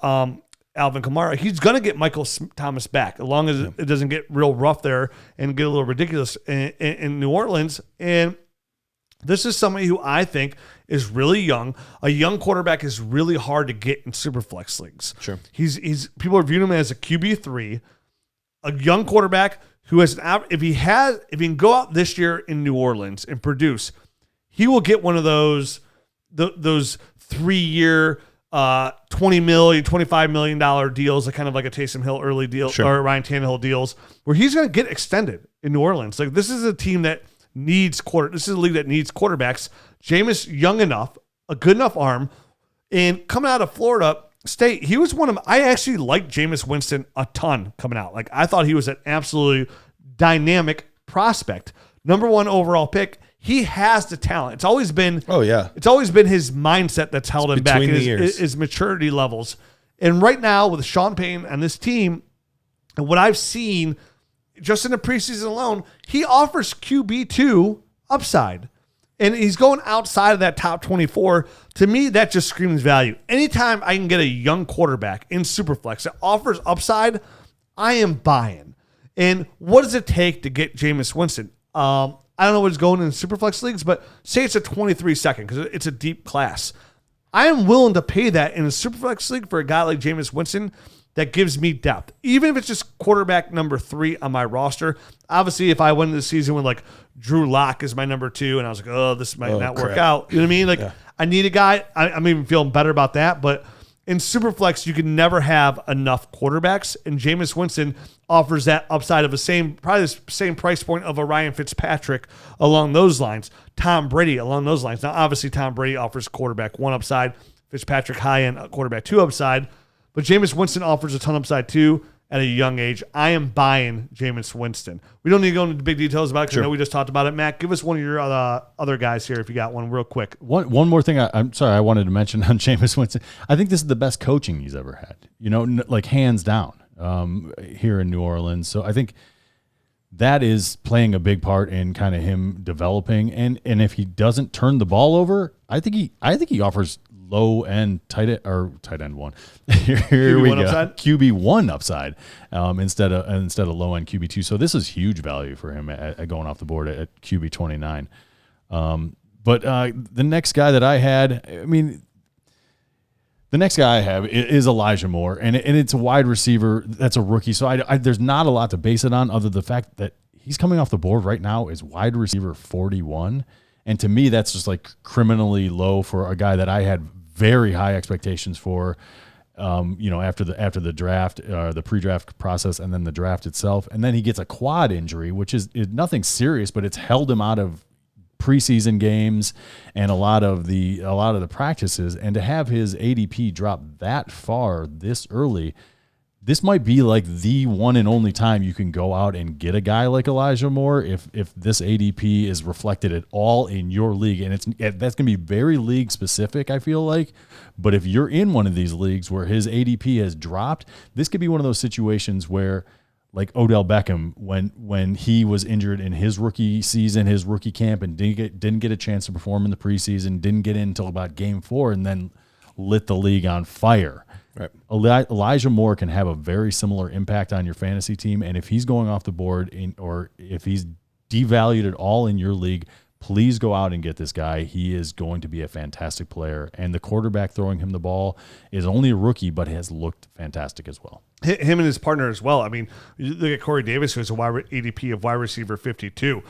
Alvin Kamara, he's going to get Michael Thomas back as long as it doesn't get real rough there and get a little ridiculous in New Orleans. And this is somebody who I think is really young. A young quarterback is really hard to get in Superflex leagues. Sure. He's people are viewing him as a QB3, a young quarterback who has if he can go out this year in New Orleans and produce, he will get one of those 3-year $20 million, $25 million deals, kind of like a Taysom Hill early deal or Ryan Tannehill deals, where he's going to get extended in New Orleans. Like this is a team that needs this is a league that needs quarterbacks. Jameis, young enough, a good enough arm, and coming out of Florida State, he was I actually liked Jameis Winston a ton coming out. Like I thought he was an absolutely dynamic prospect. Number 1 overall pick. He has the talent. It's always been It's always been his mindset that's held him back. His maturity levels. And right now with Sean Payton and this team, and what I've seen just in the preseason alone, he offers QB2 upside. And he's going outside of that top 24. To me, that just screams value. Anytime I can get a young quarterback in Superflex that offers upside, I am buying. And what does it take to get Jameis Winston? I don't know what's going in Superflex leagues, but say it's a 23 second because it's a deep class. I am willing to pay that in a Superflex league for a guy like Jameis Winston that gives me depth, even if it's just quarterback number 3 on my roster. Obviously, if I went into the season with like Drew Lock is my number 2, and I was like, oh, this might not work out. You know what I mean? Like I need a guy. I'm even feeling better about that, but in Superflex, you can never have enough quarterbacks, and Jameis Winston offers that upside of probably the same price point of a Ryan Fitzpatrick along those lines. Tom Brady along those lines. Now, obviously, Tom Brady offers quarterback 1 upside, Fitzpatrick high-end quarterback 2 upside, but Jameis Winston offers a ton upside too at a young age. I am buying Jameis Winston. We don't need to go into big details about it because I know we just talked about it. Matt, give us one of your other guys here if you got one real quick. One more thing I'm sorry I wanted to mention on Jameis Winston. I think this is the best coaching he's ever had, like hands down here in New Orleans. So I think that is playing a big part in kind of him developing. And if he doesn't turn the ball over, I think he offers low end tight end 1. Here we go. Upside? QB1 upside instead of low end QB2. So this is huge value for him at going off the board at QB 29. But the next guy that I had, the next guy I have is Elijah Moore, and it's a wide receiver that's a rookie. So there's not a lot to base it on other than the fact that he's coming off the board right now is wide receiver 41. And to me, that's just like criminally low for a guy that I had very high expectations for, after the draft, the pre-draft process, and then the draft itself. And then he gets a quad injury, which is nothing serious, but it's held him out of preseason games and a lot of the practices. And to have his ADP drop that far this early, this might be like the one and only time you can go out and get a guy like Elijah Moore if this ADP is reflected at all in your league. And that's going to be very league specific, I feel like. But if you're in one of these leagues where his ADP has dropped, this could be one of those situations where, like Odell Beckham, when he was injured in his rookie season, his rookie camp, and didn't get a chance to perform in the preseason, didn't get in until about game 4, and then lit the league on fire. Right. Elijah Moore can have a very similar impact on your fantasy team, and if he's going off the board or if he's devalued at all in your league, please go out and get this guy. He is going to be a fantastic player, and the quarterback throwing him the ball is only a rookie, but has looked fantastic as well. Him and his partner as well. I mean, you look at Corey Davis, who has a ADP of wide receiver 52.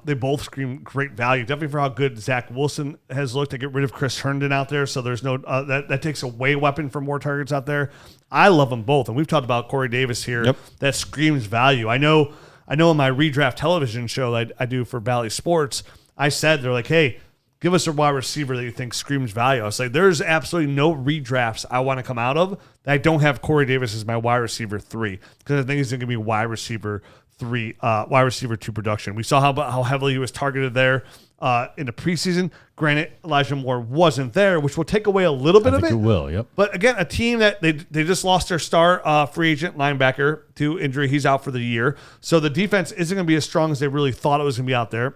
They both scream great value. Definitely for how good Zach Wilson has looked. To get rid of Chris Herndon out there, so there's no that takes away weapon for more targets out there. I love them both, and we've talked about Corey Davis here. Yep. That screams value. I know in my redraft television show that I do for Valley Sports, I said, they're like, hey, give us a wide receiver that you think screams value. I was like, there's absolutely no redrafts I want to come out of that I don't have Corey Davis as my wide receiver 3, because I think he's going to be wide receiver 2 production. We saw how heavily he was targeted there in the preseason. Granted, Elijah Moore wasn't there, which will take away a little bit of it. It will, yep. But again, a team that they just lost their star free agent linebacker to injury. He's out for the year. So the defense isn't going to be as strong as they really thought it was going to be out there.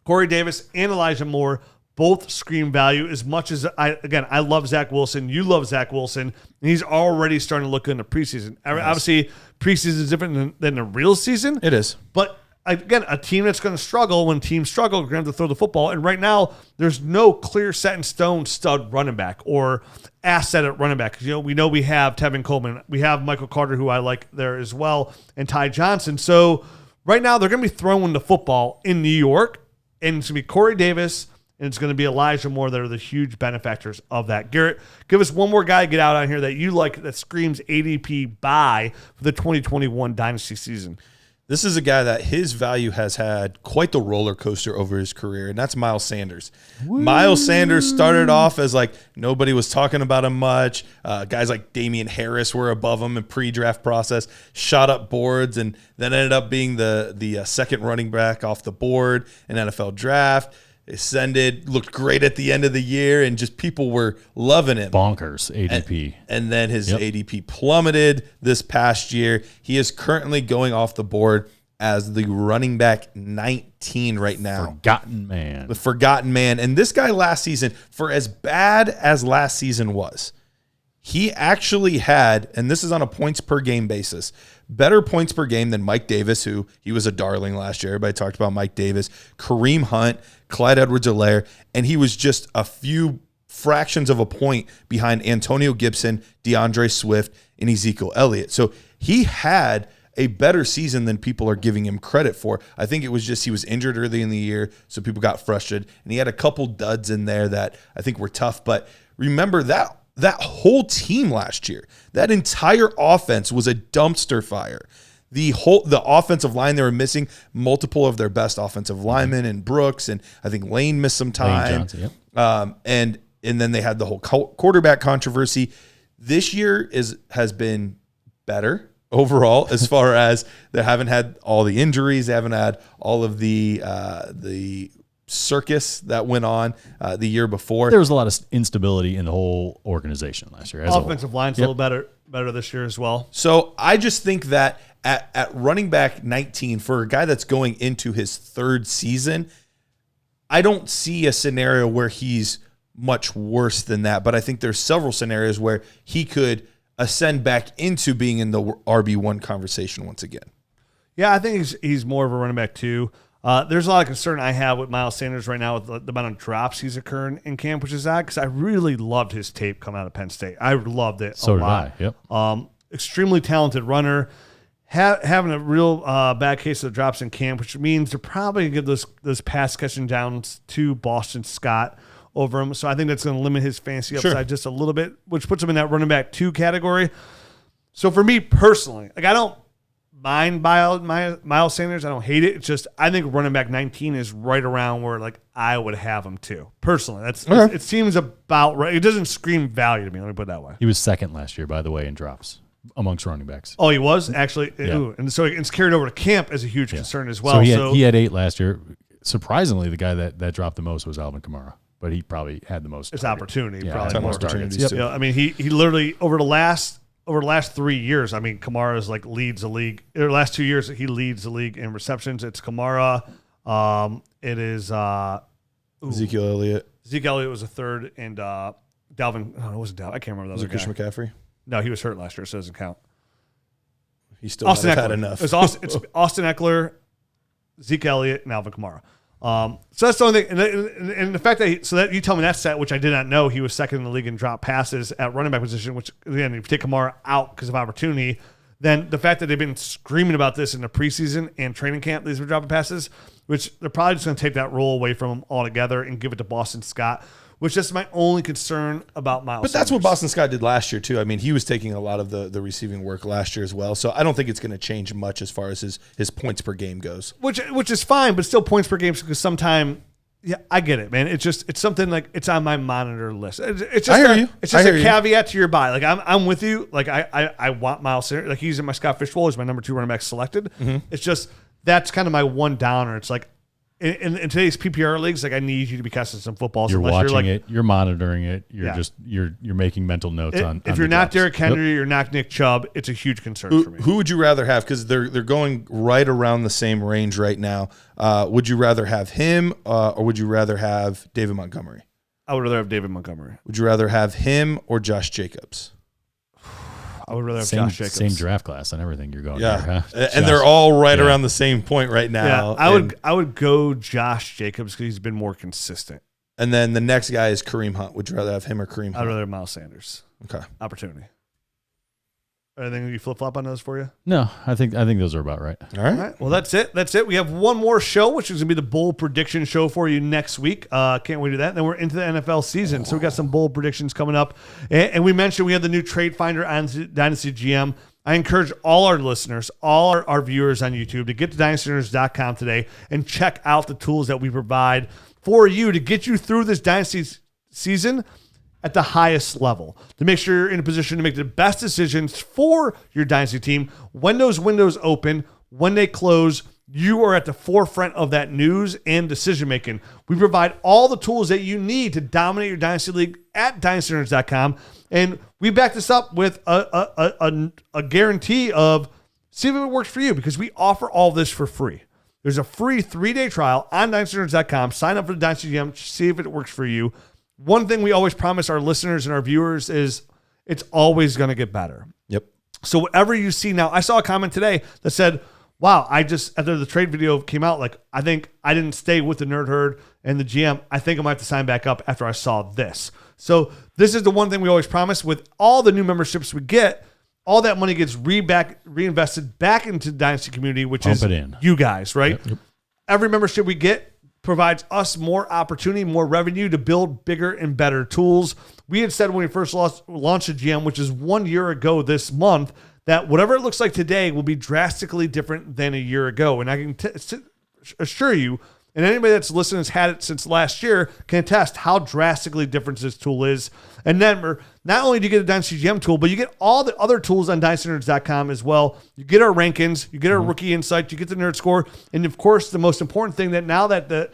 Corey Davis and Elijah Moore both scream value as much as I love Zach Wilson. You love Zach Wilson. And he's already starting to look good in the preseason. Yes. Obviously, preseason is different than the real season. It is. But again, a team that's going to struggle, when teams struggle, we're going to have to throw the football. And right now, there's no clear set in stone stud running back or asset at running back. We know we have Tevin Coleman. We have Michael Carter, who I like there as well, and Ty Johnson. So right now, they're going to be throwing the football in New York. And it's going to be Corey Davis, and it's going to be Elijah Moore that are the huge benefactors of that. Garrett, give us one more guy to get out on here that you like that screams ADP buy for the 2021 Dynasty season. This is a guy that his value has had quite the roller coaster over his career, and that's Miles Sanders. Woo. Miles Sanders started off as like nobody was talking about him much. Guys like Damian Harris were above him in pre-draft process, shot up boards, and then ended up being the second running back off the board in NFL draft. Ascended, looked great at the end of the year, and just people were loving him. Bonkers ADP. And then his ADP plummeted this past year. He is currently going off the board as the running back 19 right now. Forgotten man. The forgotten man. And this guy last season, for as bad as last season was, he actually had, and this is on a points per game basis, better points per game than Mike Davis, who he was a darling last year. Everybody talked about Mike Davis, Kareem Hunt, Clyde Edwards-Helaire, and he was just a few fractions of a point behind Antonio Gibson, DeAndre Swift, and Ezekiel Elliott. So he had a better season than people are giving him credit for. I think it was just he was injured early in the year, so people got frustrated, and he had a couple duds in there that I think were tough. But remember that whole team last year, that entire offense was a dumpster fire. The offensive line, they were missing multiple of their best offensive linemen, and Brooks, and I think Lane missed some time. Lane Johnson, yep. And then they had the whole quarterback controversy. This year has been better overall as far as they haven't had all the injuries, they haven't had all of the circus that went on the year before. There was a lot of instability in the whole organization last year. Offensive line's a little better this year as well. So I just think that at running back 19, for a guy that's going into his third season, I don't see a scenario where he's much worse than that. But I think there's several scenarios where he could ascend back into being in the RB1 conversation once again. Yeah, I think he's more of a running back too. There's a lot of concern I have with Miles Sanders right now with the amount of drops he's occurring in camp, which is that because I really loved his tape coming out of Penn State. I loved it a lot. So did I, yep. Extremely talented runner. having a real bad case of drops in camp, which means they're probably going to give those pass catching downs to Boston Scott over him. So I think that's going to limit his fantasy upside just a little bit, which puts him in that running back 2 category. So for me personally, like I don't mind Miles Sanders. I don't hate it. It's just I think running back 19 is right around where like I would have him too. Personally, it seems about right. It doesn't scream value to me. Let me put it that way. He was second last year, by the way, in drops amongst running backs. Oh, he was actually, Yeah. Ooh, and so it's carried over to camp as a huge concern as well. So he had 8 last year. Surprisingly, the guy that dropped the most was Alvin Kamara, but he probably had the most. It's opportunity, Yeah, probably more opportunities targets. too. Yeah, I mean, he literally over the last 3 years, I mean, Kamara's like leads the league. The last 2 years, he leads the league in receptions. It's Kamara. It is Ezekiel Elliott. Zeke Elliott was a third, and Dalvin. Oh, it wasn't Dalvin. I can't remember the Was other it Christian guy. McCaffrey? No, he was hurt last year, so it doesn't count. He still might have had enough. It's Austin Eckler, Zeke Elliott, and Alvin Kamara. So that's the only thing. And the fact that you tell me that set, which I did not know, he was second in the league in drop passes at running back position, which, again, if you take Kamara out because of opportunity, then the fact that they've been screaming about this in the preseason and training camp, these were dropping passes, which they're probably just going to take that role away from him altogether and give it to Boston Scott, which is my only concern about Miles But that's what Sanders. Boston Scott did last year, too. I mean, he was taking a lot of the receiving work last year as well. So I don't think it's going to change much as far as his points per game goes. Which is fine, but still points per game because sometimes, yeah, I get it, man. It's something like it's on my monitor list. It's just I hear you. It's just I a hear you. caveat to your buy. Like I'm with you. Like I want Miles Sanders. Like he's in my Scott Fishbowl. He's my number 2 running back selected. Mm-hmm. It's just that's kind of my one downer. It's like in today's PPR leagues, like I need you to be casting some footballs. You're unless watching you're like, it. You're monitoring it. You're Yeah. just you're making mental notes on. If on you're the not drops. Derrick Henry, Yep. you're not Nick Chubb. It's a huge concern for me. Who would you rather have? Because they're going right around the same range right now. Would you rather have him or would you rather have David Montgomery? I would rather have David Montgomery. Would you rather have him or Josh Jacobs? I would rather have Same, Josh Jacobs. same draft class and everything you're going. Yeah, there, huh? and Josh. they're all right Yeah. around the same point right Yeah, now. I would go Josh Jacobs because he's been more consistent. And then the next guy is Kareem Hunt. Would you rather have him or Kareem I'd Hunt? rather have Miles Sanders. Okay. Opportunity. Anything you flip flop on those for you? No, I think those are about right. All right. All right. Well, that's it. We have one more show, which is going to be the bold prediction show for you next week. Can't wait to do that. Then we're into the NFL season. So we got some bold predictions coming up. And we mentioned we have the new trade finder on Dynasty GM. I encourage all our listeners, all our viewers on YouTube to get to DynastyNerds.com today and check out the tools that we provide for you to get you through this Dynasty season at the highest level, to make sure you're in a position to make the best decisions for your Dynasty team. When those windows open, when they close, you are at the forefront of that news and decision making. We provide all the tools that you need to dominate your Dynasty League at DynastyNerds.com. And we back this up with a guarantee of see if it works for you, because we offer all this for free. There's a free 3-day trial on DynastyNerds.com. Sign up for the Dynasty GM, see if it works for you. One thing we always promise our listeners and our viewers is it's always going to get better. Yep. So whatever you see now, I saw a comment today that said, wow, after the trade video came out, like, I think I didn't stay with the Nerd Herd and the GM. I think I might have to sign back up after I saw this. So this is the one thing we always promise. With all the new memberships we get, all that money gets reinvested back into the Dynasty community, which Pump is it in. you guys, right? Yep. Every membership we get provides us more opportunity, more revenue to build bigger and better tools. We had said when we first launched the GM, which is 1 year ago this month, that whatever it looks like today will be drastically different than a year ago. And I can assure you, and anybody that's listened has had it since last year, can attest how drastically different this tool is. And then not only do you get a Dynasty GM tool, but you get all the other tools on DynastyNerds.com as well. You get our rankings, you get our rookie insights, you get the nerd score. And of course, the most important thing, that now that the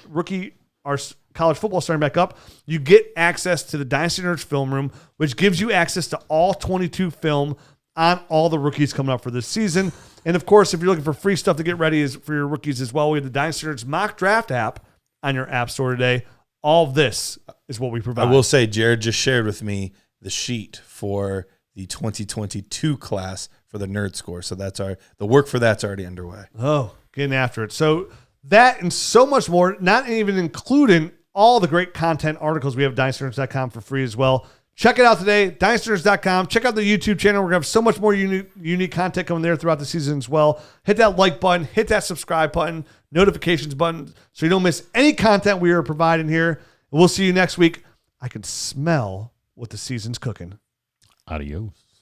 our college football is starting back up, you get access to the Dynasty Nerds film room, which gives you access to all 22 film on all the rookies coming up for this season. And of course, if you're looking for free stuff to get ready for your rookies as well, we have the Dynasty Nerds mock draft app on your app store today. All of this is what we provide. I will say, Jared just shared with me the sheet for the 2022 class for the nerd score. So the work for that's already underway. Oh, getting after it. So that and so much more, not even including all the great content articles we have at DynastyNerds.com for free as well. Check it out today, DynastyNerds.com. Check out the YouTube channel. We're going to have so much more unique content coming there throughout the season as well. Hit that like button, hit that subscribe button, notifications button, so you don't miss any content we are providing here. We'll see you next week. I can smell what the season's cooking. Adios.